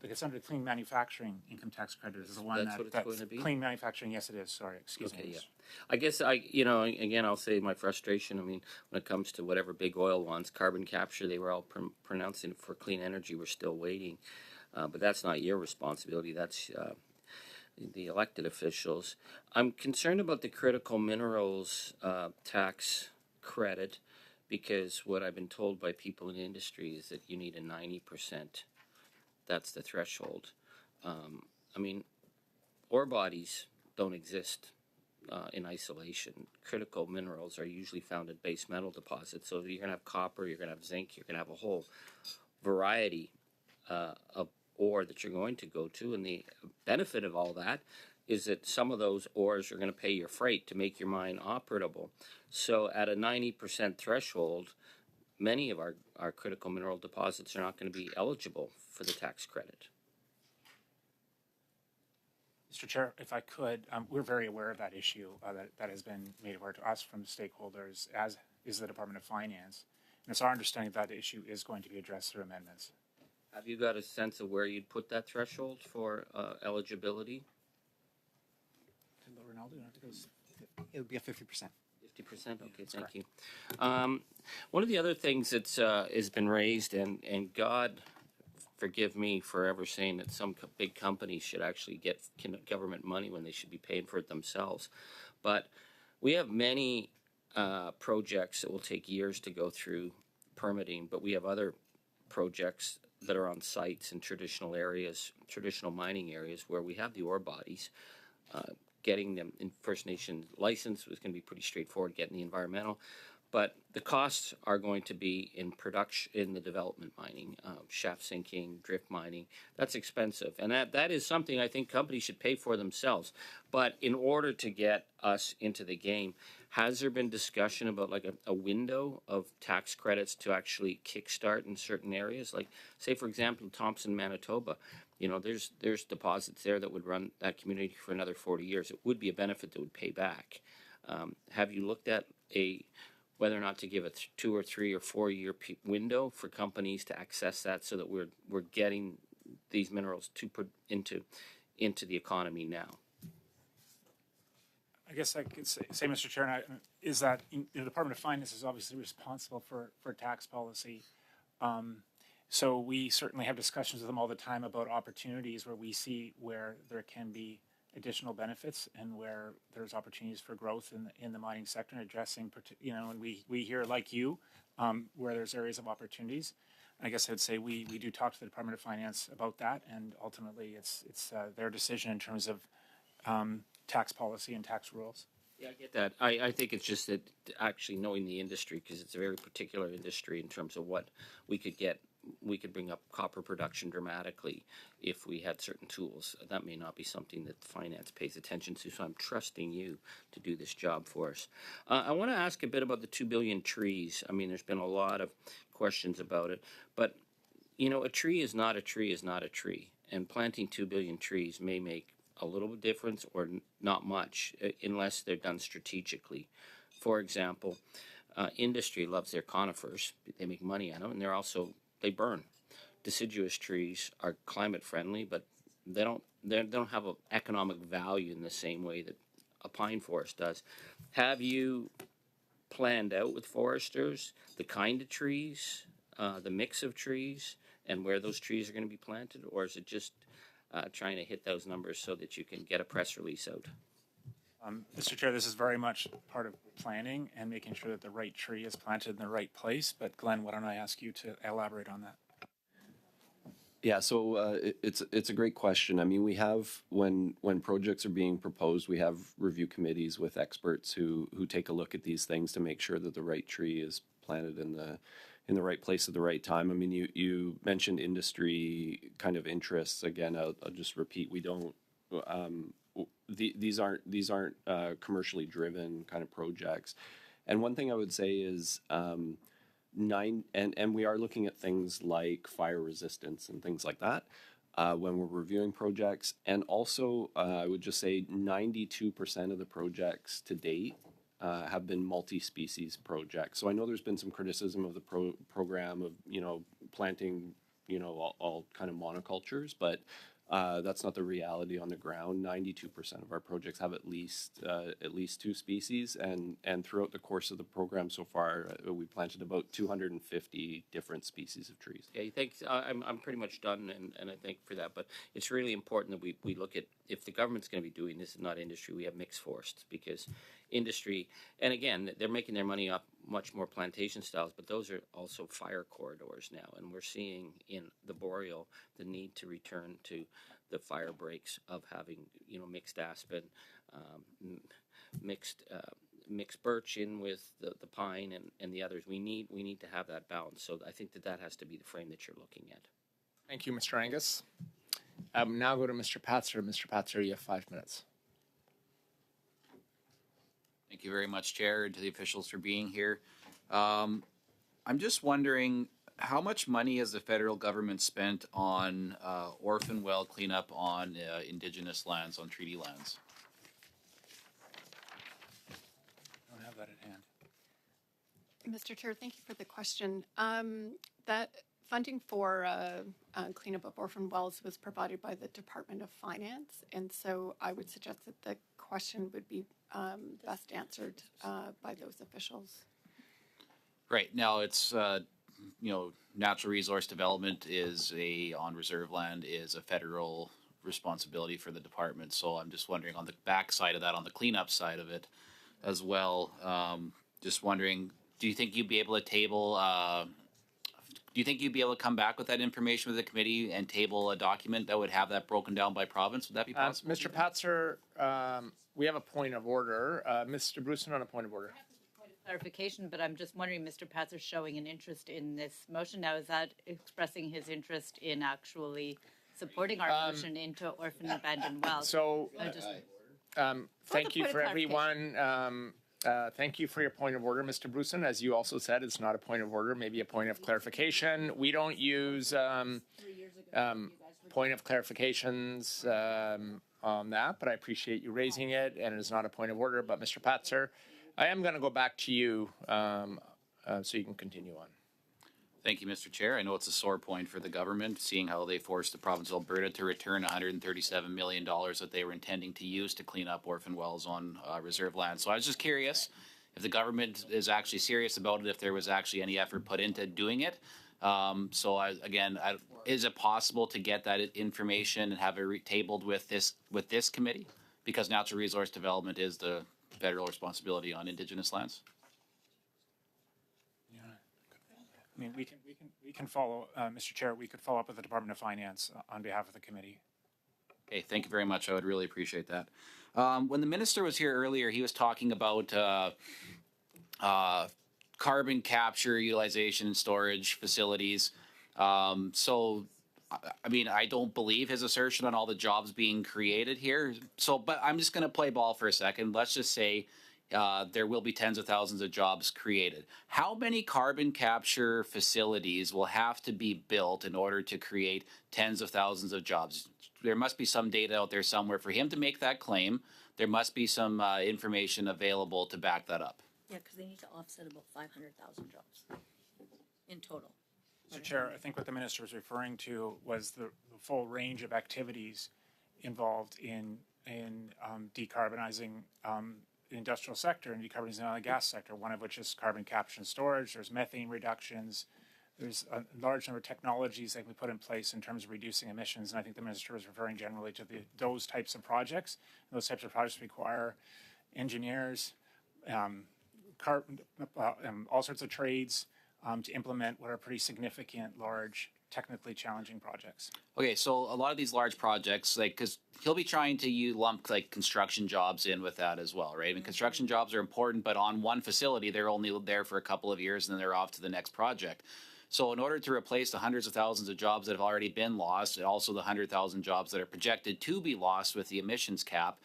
it's under the clean manufacturing income tax credit is the one That's what it's going to be? Clean manufacturing. Yes, it is. Sorry, excuse Okay, me. yeah. I guess again, I'll say my frustration. I mean, when it comes to whatever big oil wants, carbon capture, they were all pronouncing it for clean energy. We're still waiting. But that's not your responsibility. That's the elected officials. I'm concerned about the critical minerals tax credit because what I've been told by people in the industry is that you need a 90%. That's the threshold. I mean, ore bodies don't exist in isolation. Critical minerals are usually found in base metal deposits. So you're going to have copper, you're going to have zinc, you're going to have a whole variety of ore that you're going to go to. And the benefit of all that is that some of those ores are going to pay your freight to make your mine operable. So at a 90% threshold, many of our critical mineral deposits are not going to be eligible for the tax credit. Mr. Chair, if I could, we're very aware of that issue that has been made aware to us from stakeholders, as is the Department of Finance. And it's our understanding that issue is going to be addressed through amendments. Have you got a sense of where you'd put that threshold for eligibility? It would be a 50%. 50%? Okay, thank you. One of the other things that's has been raised, and God forgive me for ever saying that some big companies should actually get government money when they should be paying for it themselves. But we have many projects that will take years to go through permitting, but we have other projects that are on sites in traditional areas, traditional mining areas where we have the ore bodies. Getting them in First Nation license was going to be pretty straightforward, getting the environmental. But the costs are going to be in production, in the development mining, shaft sinking, drift mining. That's expensive. And that is something I think companies should pay for themselves. But in order to get us into the game, has there been discussion about like a window of tax credits to actually kickstart in certain areas? Like, say, for example, Thompson, Manitoba, you know, there's deposits there that would run that community for another 40 years. It would be a benefit that would pay back. Have you looked at whether or not to give a 2 or 3 or 4 year window for companies to access that, so that we're getting these minerals to put into the economy now? I guess I could say, Mr. Chair, is that the Department of Finance is obviously responsible for tax policy. So we certainly have discussions with them all the time about opportunities where we see where there can be additional benefits and where there's opportunities for growth in the mining sector, and addressing, and we hear, like you, where there's areas of opportunities. I guess I would say we do talk to the Department of Finance about that, and ultimately it's their decision in terms of tax policy and tax rules. Yeah, I get that. I think it's just that actually knowing the industry, because it's a very particular industry in terms of what we could get. We could bring up copper production dramatically if we had certain tools. That may not be something that finance pays attention to, so I'm trusting you to do this job for us. I want to ask a bit about the 2 billion trees. I mean, there's been a lot of questions about it, but, you know, a tree is not a tree is not a tree, and planting 2 billion trees may make a little difference or not much unless they're done strategically. For example, industry loves their conifers. They make money on them, and they burn. Deciduous trees are climate friendly, but they don't have an economic value in the same way that a pine forest does. Have you planned out with foresters the kind of trees, the mix of trees, and where those trees are going to be planted, or is it just trying to hit those numbers so that you can get a press release out? Mr. Chair, this is very much part of planning and making sure that the right tree is planted in the right place. But Glenn, why don't I ask you to elaborate on that? Yeah, so it's a great question. I mean, we have, when projects are being proposed, we have review committees with experts who take a look at these things to make sure that the right tree is planted in in the right place at the right time. I mean, you mentioned industry kind of interests. Again, I'll just repeat, we don't. These aren't commercially driven kind of projects. And one thing I would say is and we are looking at things like fire resistance and things like that when we're reviewing projects. And also, I would just say 92% of the projects to date have been multi-species projects. So I know there's been some criticism of the program of, planting, all kind of monocultures, but that's not the reality on the ground. 92% of our projects have at least 2 species, and throughout the course of the program so far, we planted about 250 different species of trees. Yeah, thanks. I'm pretty much done, and I thank for that. But it's really important that we look at, if the government's going to be doing this and not industry, we have mixed forests, because industry, and again, they're making their money off much more plantation styles, but those are also fire corridors now, and we're seeing in the boreal the need to return to the fire breaks of having mixed aspen, mixed birch in with the pine and the others. We need to have that balance. So I think that has to be the frame that you're looking at. Thank you, Mr. Angus. Now go to Mr. Patzer. Mr. Patzer, you have 5 minutes. Thank you very much, Chair, and to the officials for being here. I'm just wondering, how much money has the federal government spent on orphan well cleanup on Indigenous lands, on treaty lands? I don't have that at hand. Mr. Chair, thank you for the question. That funding for cleanup of orphan wells was provided by the Department of Finance, and so I would suggest that the question would be best answered by those officials. Right. Now it's, natural resource development on reserve land is a federal responsibility for the department. So I'm just wondering, on the back side of that, on the cleanup side of it as well, just wondering, do you think you'd be able to table, do you think you'd be able to come back with that information with the committee and table a document that would have that broken down by province? Would that be possible? Mr. Patzer, we have a point of order. Mr. Bruson on a point of order. Clarification, but I'm just wondering, Mr. Patzer showing an interest in this motion now, is that expressing his interest in actually supporting our motion into orphan abandoned wells? So, thank you for everyone. Thank you for your point of order, Mr. Bruson. As you also said, it's not a point of order, maybe a point of clarification. We don't use point of clarifications on that, but I appreciate you raising it, and it is not a point of order. But Mr. Patzer, I am going to go back to you so you can continue on. Thank you, Mr. Chair. I know it's a sore point for the government, seeing how they forced the province of Alberta to return $137 million that they were intending to use to clean up orphan wells on reserve land. So I was just curious if the government is actually serious about it, if there was actually any effort put into doing it. Is it possible to get that information and have it tabled with this committee? Because natural resource development is the federal responsibility on Indigenous lands. I mean, we can follow, Mr. Chair, we could follow up with the Department of Finance on behalf of the committee. Okay, thank you very much. I would really appreciate that. When the minister was here earlier, he was talking about carbon capture, utilization, and storage facilities. I don't believe his assertion on all the jobs being created here. But I'm just going to play ball for a second. Let's just say there will be tens of thousands of jobs created. How many carbon capture facilities will have to be built in order to create tens of thousands of jobs? There must be some data out there somewhere for him to make that claim. There must be some information available to back that up. Yeah, because they need to offset about 500,000 jobs in total. Mr. Chair, I think what the minister was referring to was the full range of activities involved in decarbonizing the industrial sector and decarbonizing the oil and gas sector, one of which is carbon capture and storage. There's methane reductions. There's a large number of technologies that we put in place in terms of reducing emissions, and I think the minister was referring generally to those types of projects. And those types of projects require engineers, all sorts of trades to implement what are pretty significant, large technically challenging projects. Okay, so a lot of these large projects, like, because he'll be trying to lump like construction jobs in with that as well, right? I mean, construction jobs are important, but on one facility, they're only there for a couple of years and then they're off to the next project. So in order to replace the hundreds of thousands of jobs that have already been lost, and also the 100,000 jobs that are projected to be lost with the emissions cap,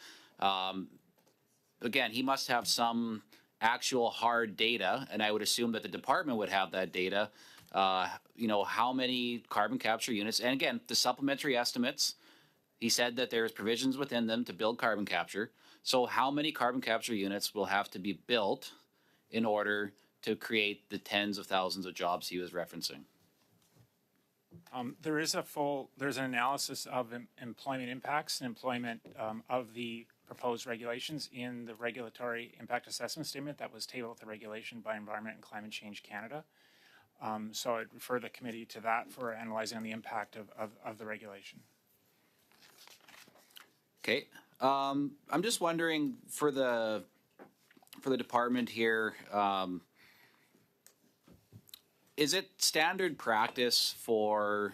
again, he must have some actual hard data, and I would assume that the department would have that data. How many carbon capture units, and again, the supplementary estimates, he said that there's provisions within them to build carbon capture. So how many carbon capture units will have to be built in order to create the tens of thousands of jobs he was referencing? There's an analysis of employment impacts and employment of the proposed regulations in the regulatory impact assessment statement that was tabled with the regulation by Environment and Climate Change Canada. So I'd refer the committee to that for analyzing the impact of the regulation. Okay. I'm just wondering for the department here, is it standard practice for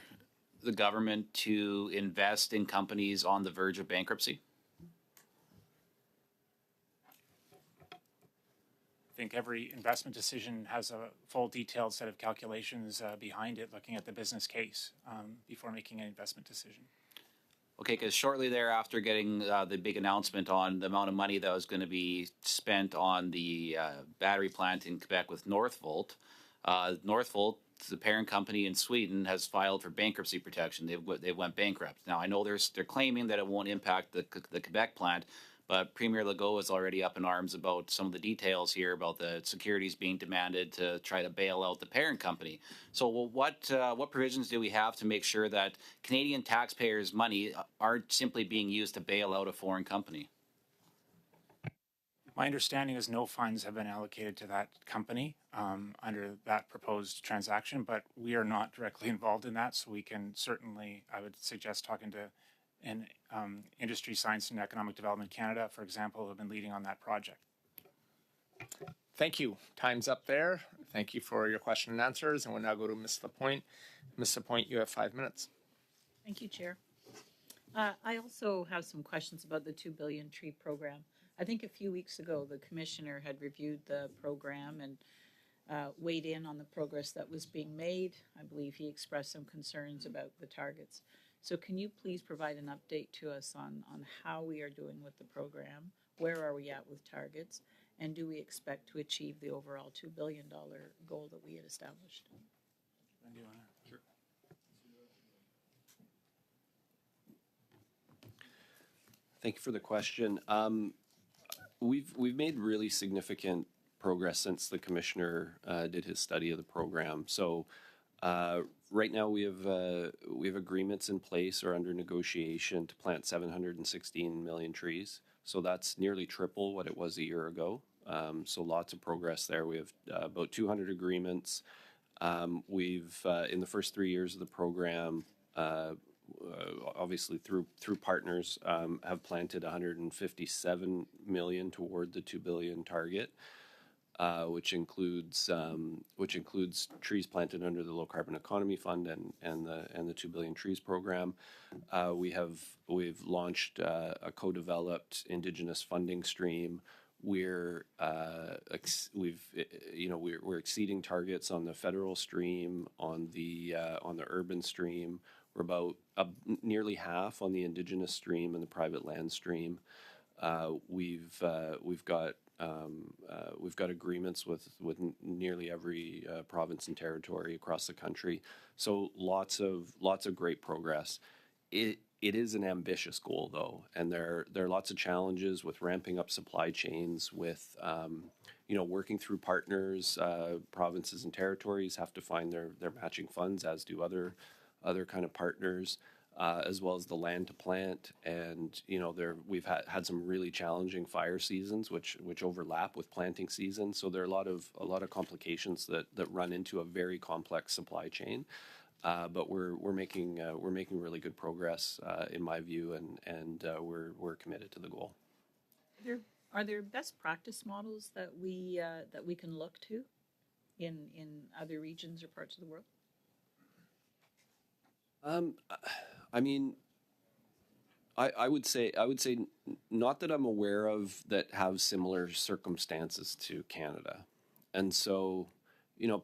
the government to invest in companies on the verge of bankruptcy? I think every investment decision has a full detailed set of calculations behind it, looking at the business case before making an investment decision. Okay, because shortly thereafter getting the big announcement on the amount of money that was going to be spent on the battery plant in Quebec with Northvolt, Northvolt, the parent company in Sweden, has filed for bankruptcy protection. They went bankrupt. Now, I know they're claiming that it won't impact the Quebec plant, but Premier Legault is already up in arms about some of the details here about the securities being demanded to try to bail out the parent company. So what provisions do we have to make sure that Canadian taxpayers' money aren't simply being used to bail out a foreign company? My understanding is no funds have been allocated to that company under that proposed transaction, but we are not directly involved in that, so we can certainly, I would suggest talking to Industry, Science and Economic Development Canada, for example, who have been leading on that project. Thank you. Time's up there. Thank you for your question and answers. And we'll now go to Ms. Lapointe. Ms. Lapointe, you have 5 minutes. Thank you, Chair. I also have some questions about the 2 billion tree program. I think a few weeks ago, the commissioner had reviewed the program and weighed in on the progress that was being made. I believe he expressed some concerns about the targets. So can you please provide an update to us on how we are doing with the program? Where are we at with targets? And do we expect to achieve the overall $2 billion goal that we had established? Sure. Thank you for the question. We've made really significant progress since the commissioner did his study of the program. So right now we have agreements in place or under negotiation to plant 716 million trees. So that's nearly triple what it was a year ago. So lots of progress there. We have about 200 agreements. We've in the first 3 years of the program, obviously through partners, have planted 157 million toward the 2 billion target. Which includes trees planted under the Low Carbon Economy Fund and the 2 Billion Trees program. We've launched a co-developed Indigenous funding stream. We're exceeding targets on the federal stream, on the urban stream. We're about nearly half on the Indigenous stream and the private land stream. We've got agreements with nearly every province and territory across the country. So lots of great progress. It is an ambitious goal though, and there are lots of challenges with ramping up supply chains, with working through partners. Provinces and territories have to find their matching funds, as do other kind of partners. As well as the land to plant, and we've had some really challenging fire seasons, which overlap with planting season. So there are a lot of complications that run into a very complex supply chain. But we're making really good progress in my view, and we're committed to the goal. Are there best practice models that we can look to in other regions or parts of the world? I mean, I would say not that I'm aware of that have similar circumstances to Canada, and so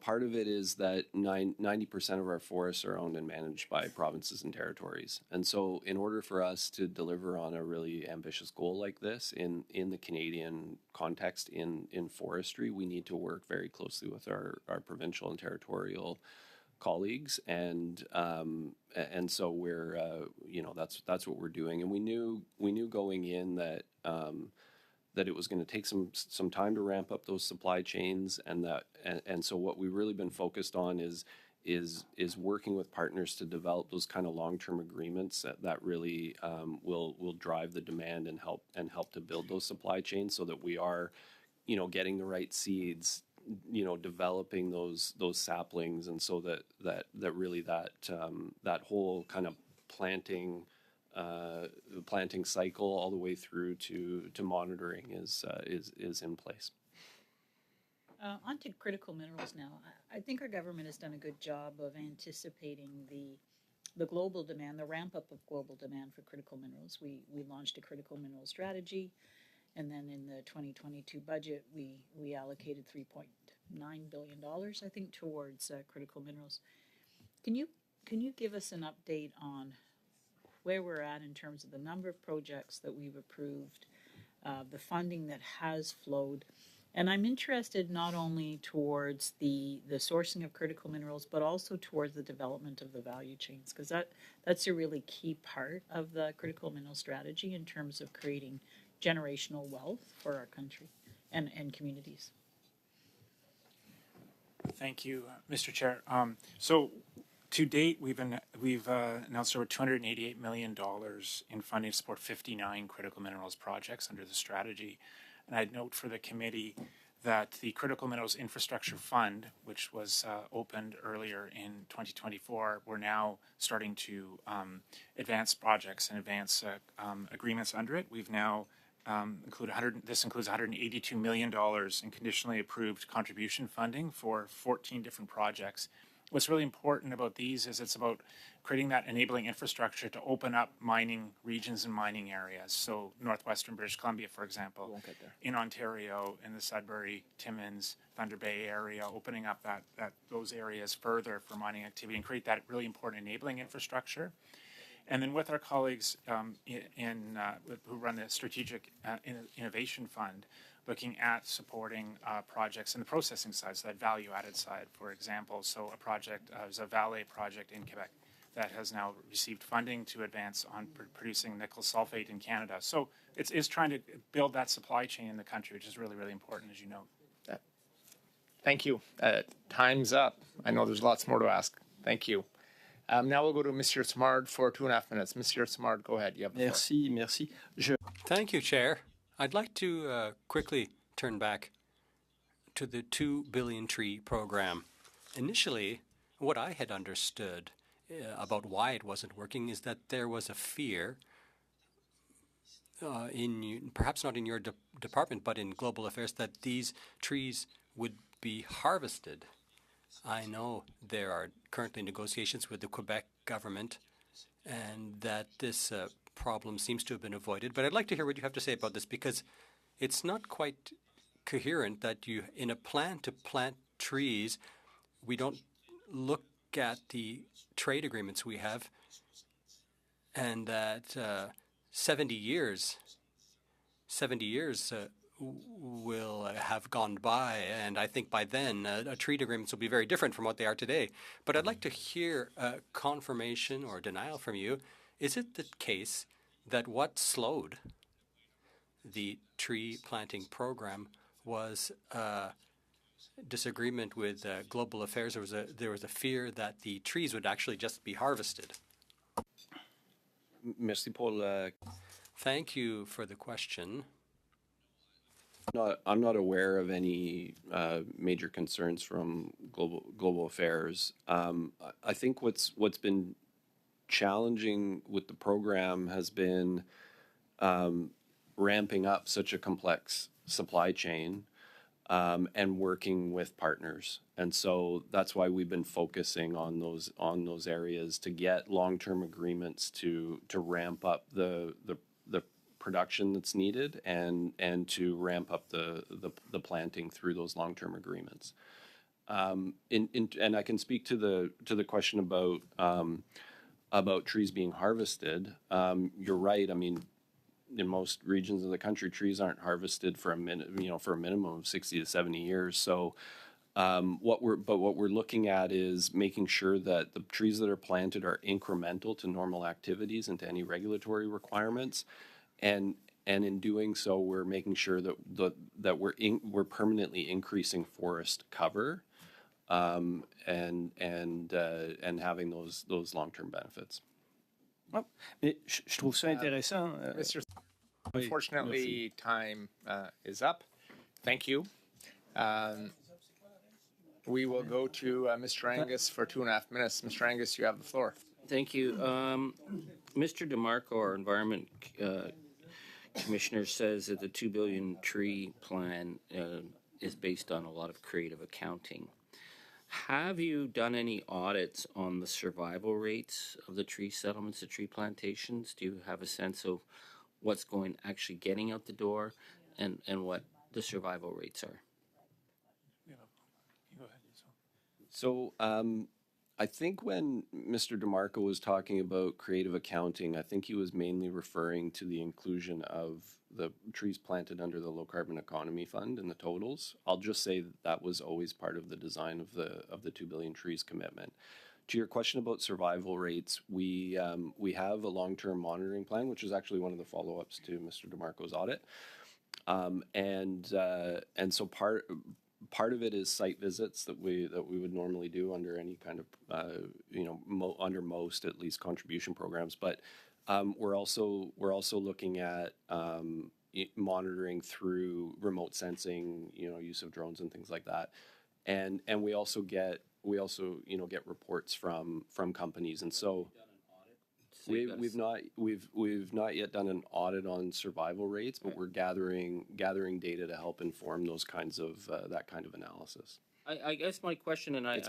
part of it is that 90% of our forests are owned and managed by provinces and territories, and so in order for us to deliver on a really ambitious goal like this in the Canadian context in forestry, we need to work very closely with our provincial and territorial colleagues, and so we're that's what we're doing, and we knew going in that that it was going to take some time to ramp up those supply chains, and so what we've really been focused on is working with partners to develop those kind of long-term agreements that really will drive the demand and help to build those supply chains so that we are getting the right seeds, developing those saplings, and so that really that whole kind of planting cycle all the way through to monitoring is in place. On to critical minerals now. I think our government has done a good job of anticipating the global demand, the ramp up of global demand for critical minerals. We launched a critical mineral strategy, and then in the 2022 budget, we allocated $3.9 billion, I think, towards critical minerals. Can you give us an update on where we're at in terms of the number of projects that we've approved, the funding that has flowed? And I'm interested not only towards the sourcing of critical minerals, but also towards the development of the value chains, because that's a really key part of the critical mineral strategy in terms of creating generational wealth for our country and communities. Thank you, Mr. Chair. So to date, we've announced over $288 million in funding to support 59 critical minerals projects under the strategy. And I'd note for the committee that the Critical Minerals Infrastructure Fund, which was opened earlier in 2024, we're now starting to advance projects and advance agreements under it. We've now this includes $182 million in conditionally approved contribution funding for 14 different projects. What's really important about these is it's about creating that enabling infrastructure to open up mining regions and mining areas. So northwestern British Columbia, for example, in Ontario, in the Sudbury, Timmins, Thunder Bay area, opening up those areas further for mining activity and create that really important enabling infrastructure. And then with our colleagues who run the Strategic Innovation Fund, looking at supporting projects in the processing side, so that value-added side, for example. So a project, there's a Vale project in Quebec that has now received funding to advance on producing nickel sulfate in Canada. So it's trying to build that supply chain in the country, which is really, really important, as you know. Thank you. Time's up. I know there's lots more to ask. Thank you. Now we'll go to Mr. Simard for 2.5 minutes. Mr. Simard, go ahead. You have the floor. Merci. Thank you, Chair. I'd like to quickly turn back to the 2 billion tree program. Initially, what I had understood about why it wasn't working is that there was a fear perhaps not in your department, but in global affairs, that these trees would be harvested. I know there are currently negotiations with the Quebec government and that this problem seems to have been avoided. But I'd like to hear what you have to say about this, because it's not quite coherent that you, in a plan to plant trees, we don't look at the trade agreements we have, and that 70 years will have gone by, and I think by then trade agreements will be very different from what they are today. But I'd like to hear confirmation or denial from you. Is it the case that what slowed the tree planting program was disagreement with global affairs? There was a fear that the trees would actually just be harvested. Merci pour Thank you for the question. I'm not aware of any major concerns from global affairs. I think what's been challenging with the program has been ramping up such a complex supply chain and working with partners. And so that's why we've been focusing on those areas to get long-term agreements to ramp up the production that's needed and to ramp up the planting through those long-term agreements. And I can speak to the question about trees being harvested. You're right. I mean, in most regions of the country, trees aren't harvested for a minimum of 60 to 70 years. So, what we're looking at is making sure that the trees that are planted are incremental to normal activities and to any regulatory requirements, and in doing so, we're making sure that we're permanently increasing forest cover, and having those long-term benefits. Oh, mais je trouve ça intéressant. Mr. Unfortunately, time is up. Thank you. We will go to Mr. Angus for 2.5 minutes. Mr. Angus, you have the floor. Thank you. Mr. DeMarco, our Environment Commissioner, says that the 2 billion tree plan is based on a lot of creative accounting. Have you done any audits on the survival rates of the tree settlements, the tree plantations? Do you have a sense of what's actually getting out the door and what the survival rates are? Go ahead. So I think when Mr. DeMarco was talking about creative accounting, I think he was mainly referring to the inclusion of the trees planted under the Low Carbon Economy Fund in the totals. I'll just say that was always part of the design of the 2 billion trees commitment. To your question about survival rates, we have a long-term monitoring plan, which is actually one of the follow-ups to Mr. DeMarco's audit, and so part of it is site visits that we would normally do under any kind of under most at least contribution programs, but we're also looking at monitoring through remote sensing, use of drones and things like that, and we also get reports from companies, and so we've not yet done an audit on survival rates, but we're gathering data to help inform those kinds of that kind of analysis. I guess my question, and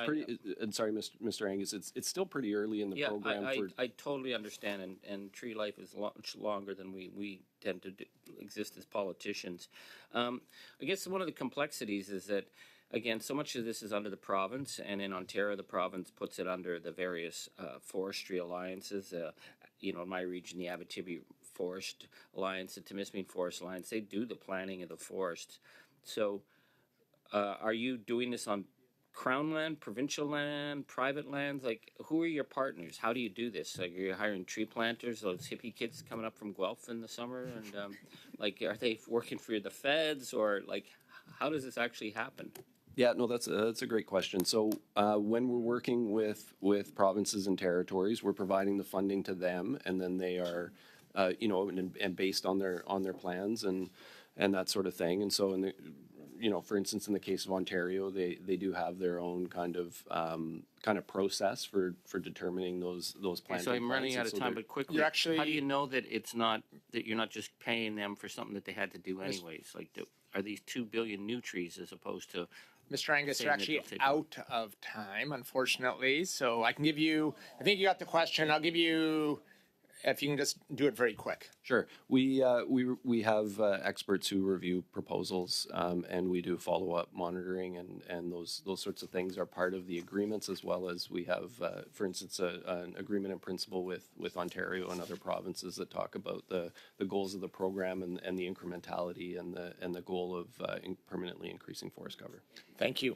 sorry, Mr. Angus, it's still pretty early in the program. I totally understand, and tree life is much longer than we tend to exist as politicians. I guess one of the complexities is that, again, so much of this is under the province, and in Ontario, the province puts it under the various forestry alliances. In my region, the Abitibi Forest Alliance, the Timiskaming Forest Alliance, they do the planning of the forest. So are you doing this on Crown land, provincial land, private lands? Like, who are your partners? How do you do this? Like, are you hiring tree planters, those hippie kids coming up from Guelph in the summer? And, are they working for the feds? Or, how does this actually happen? Yeah, no, that's a great question. So when we're working with provinces and territories, we're providing the funding to them, and then they are, and based on their plans and that sort of thing. And so for instance, in the case of Ontario, they do have their own kind of process for determining those planting. So I'm running out of time, but quickly, how do you know that you're not just paying them for something that they had to do anyways? Are these 2 billion new trees as opposed to? Mr. Angus, you're actually out of time, unfortunately. So I think you got the question. I'll give you, if you can just do it very quick. Sure. We have experts who review proposals, and we do follow-up monitoring, and those sorts of things are part of the agreements, as well as we have, for instance, an agreement in principle with Ontario and other provinces that talk about the goals of the program and the incrementality and the goal of permanently increasing forest cover. Thank you.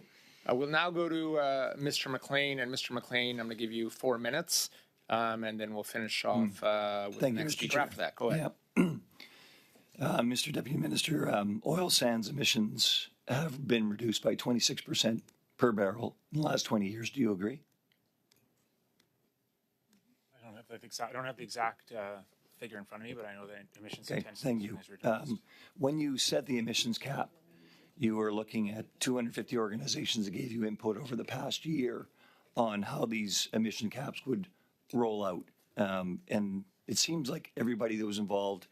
We'll now go to Mr. McLean, and Mr. McLean, I'm going to give you 4 minutes. And then we'll finish off with the next speaker after that. Go ahead. Yeah. Mr. Deputy Minister, oil sands emissions have been reduced by 26% per barrel in the last 20 years. Do you agree? I don't have the exact figure in front of me, but I know that emissions intensity thank you. is reduced. When you set the emissions cap, you were looking at 250 organizations that gave you input over the past year on how these emission caps would roll out. And it seems like everybody that was involved,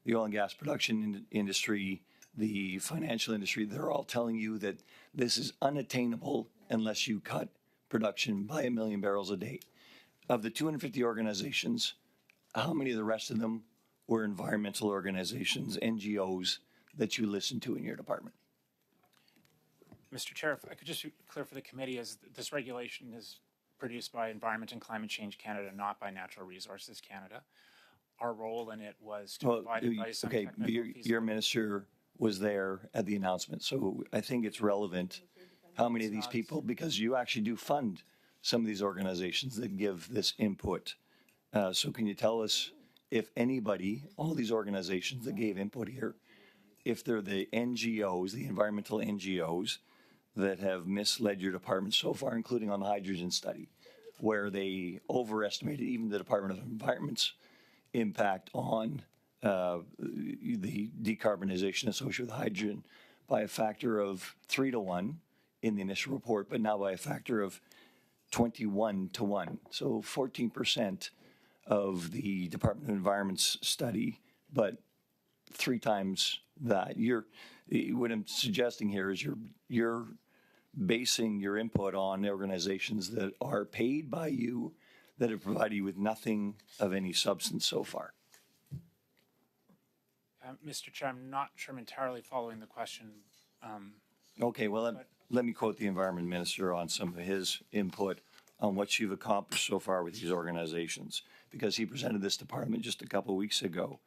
the oil and gas production industry, the financial industry, they're all telling you that this is unattainable unless you cut production by 1 million barrels a day. Of the 250 organizations, how many of the rest of them were environmental organizations, NGOs, that you listened to in your department? Mr. Chair, if I could just be clear for the committee, as this regulation is produced by Environment and Climate Change Canada, not by Natural Resources Canada. Our role in it was to provide advice on okay, technical your minister was there at the announcement, so I think it's relevant how many of these people, because you actually do fund some of these organizations that give this input. So can you tell us if anybody, all these organizations that gave input here, if they're the NGOs, the environmental NGOs, that have misled your department so far, including on the hydrogen study, where they overestimated even the Department of Environment's impact on the decarbonization associated with hydrogen by a factor of 3 to 1 in the initial report, but now by a factor of 21 to 1. So 14% of the Department of Environment's study, but 3 times that. What I'm suggesting here is you're basing your input on organizations that are paid by you that have provided you with nothing of any substance so far. Mr. Chair, I'm not sure I'm entirely following the question. Okay, well, let me quote the Environment Minister on some of his input on what you've accomplished so far with these organizations, because he presented this department just a couple of weeks ago.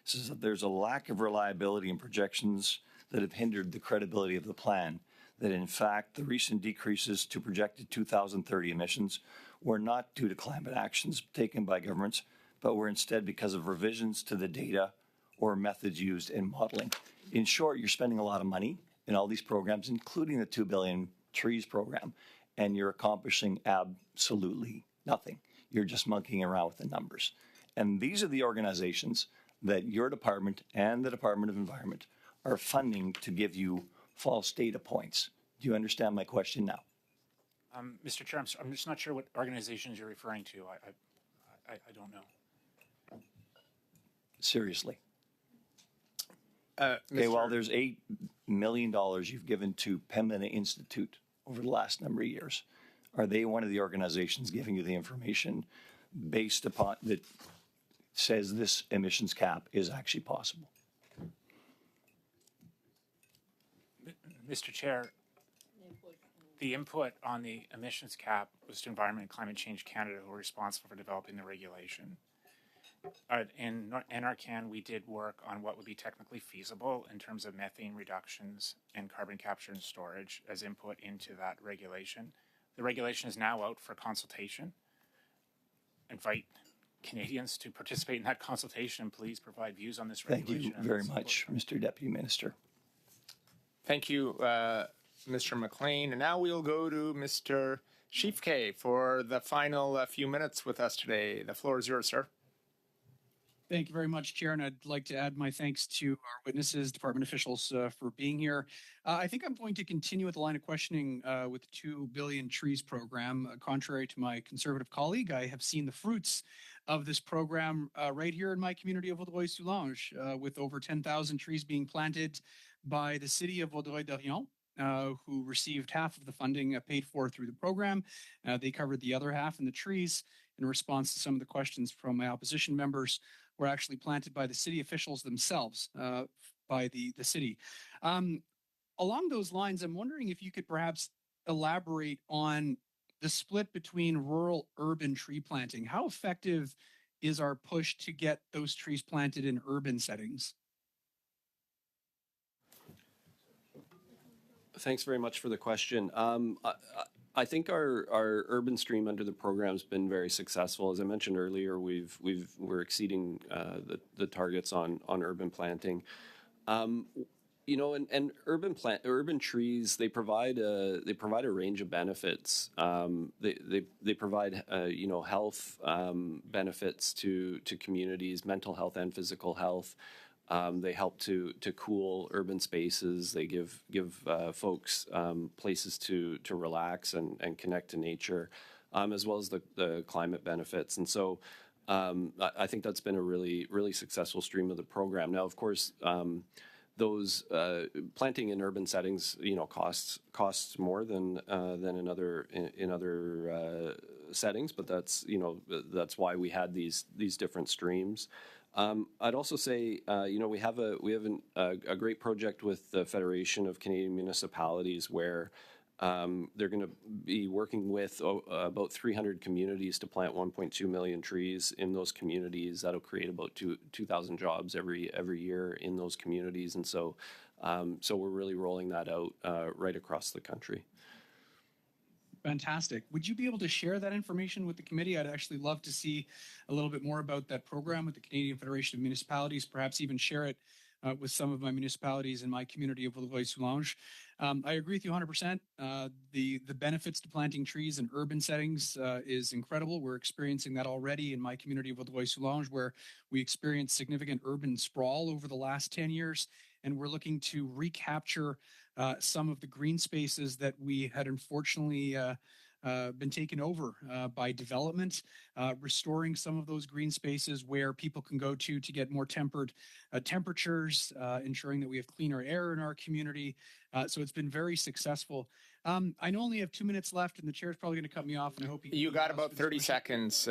He says that there's a lack of reliability in projections that have hindered the credibility of the plan, that in fact the recent decreases to projected 2030 emissions were not due to climate actions taken by governments, but were instead because of revisions to the data or methods used in modeling. In short, you're spending a lot of money in all these programs, including the 2 billion trees program, and you're accomplishing absolutely nothing. You're just monkeying around with the numbers. And these are the organizations that your department and the Department of Environment are funding to give you false data points. Do you understand my question now? Mr. Chair, I'm just not sure what organizations you're referring to. I don't know. Seriously. Okay, well, there's $8 million you've given to Pembina Institute over the last number of years. Are they one of the organizations giving you the information based upon that says this emissions cap is actually possible? Mr. Chair, the input on the emissions cap was to Environment and Climate Change Canada, who were responsible for developing the regulation. In NRCan, we did work on what would be technically feasible in terms of methane reductions and carbon capture and storage as input into that regulation. The regulation is now out for consultation. Invite Canadians to participate in that consultation and please provide views on this regulation. Thank you very much, Mr. Deputy Minister. Thank you, Mr. McLean. And now we'll go to Mr. Schiefke for the final few minutes with us today. The floor is yours, sir. Thank you very much, Chair, and I'd like to add my thanks to our witnesses, department officials for being here. I think I'm going to continue with the line of questioning with the 2 billion trees program. Contrary to my Conservative colleague, I have seen the fruits of this program right here in my community of Vaudreuil-Soulanges, with over 10,000 trees being planted by the city of Vaudreuil-Dorion, who received half of the funding paid for through the program. They covered the other half, and the trees, in response to some of the questions from my opposition members, were actually planted by the city officials themselves, by the city. Along those lines, I'm wondering if you could perhaps elaborate on the split between rural-urban tree planting. How effective is our push to get those trees planted in urban settings? Thanks very much for the question. I think our urban stream under the program has been very successful. As I mentioned earlier, we're exceeding the targets on urban planting. You know, and urban trees, they provide a range of benefits. They provide you know, health benefits to communities, mental health and physical health. They help to cool urban spaces. They give folks places to relax and connect to nature, as well as the climate benefits. And so I think that's been a really successful stream of the program. Now, of course, those planting in urban settings, costs more than in other settings, but that's why we had these different streams. I'd also say, we have a great project with the Federation of Canadian Municipalities where they're going to be working with about 300 communities to plant 1.2 million trees in those communities. That'll create about 2,000 jobs every year in those communities, and so we're really rolling that out right across the country. Fantastic. Would you be able to share that information with the committee? I'd actually love to see a little bit more about that program with the Canadian Federation of Municipalities, perhaps even share it with some of my municipalities in my community of Vaudreuil-Soulanges. I agree with you 100%. The benefits to planting trees in urban settings is incredible. We're experiencing that already in my community of Vaudreuil-Soulanges, where we experienced significant urban sprawl over the last 10 years, and we're looking to recapture some of the green spaces that we had unfortunately been taken over by development, restoring some of those green spaces where people can go to get more tempered temperatures, ensuring that we have cleaner air in our community. So it's been very successful. I know I only have 2 minutes left, and the chair is probably going to cut me off, and I hope you got about 30 seconds.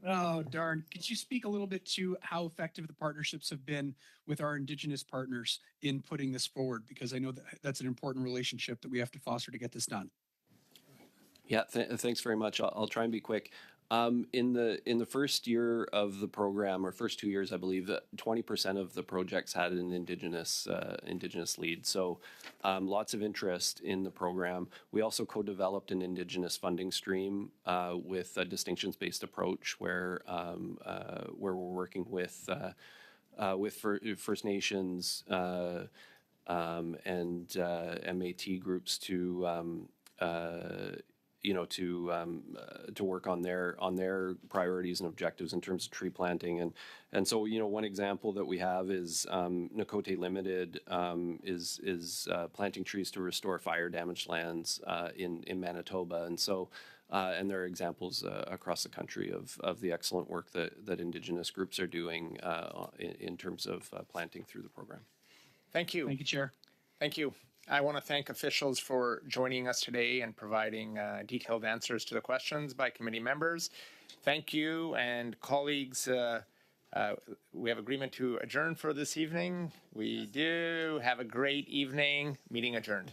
Oh, darn. Could you speak a little bit to how effective the partnerships have been with our Indigenous partners in putting this forward? Because I know that that's an important relationship that we have to foster to get this done. Yeah, thanks very much. I'll try and be quick. In the first year of the program, or first 2 years, I believe that 20% of the projects had an Indigenous lead. So lots of interest in the program. We also co-developed an Indigenous funding stream with a distinctions-based approach, where we're working with First Nations and MAT groups to work on their priorities and objectives in terms of tree planting. And so, one example that we have is Nakote Limited is planting trees to restore fire damaged lands in Manitoba. And so, and there are examples across the country of the excellent work that Indigenous groups are doing in terms of planting through the program. Thank you. Thank you, Chair. Thank you. I want to thank officials for joining us today and providing detailed answers to the questions by committee members. Thank you, and colleagues, we have agreement to adjourn for this evening. We do. Have a great evening. Meeting adjourned.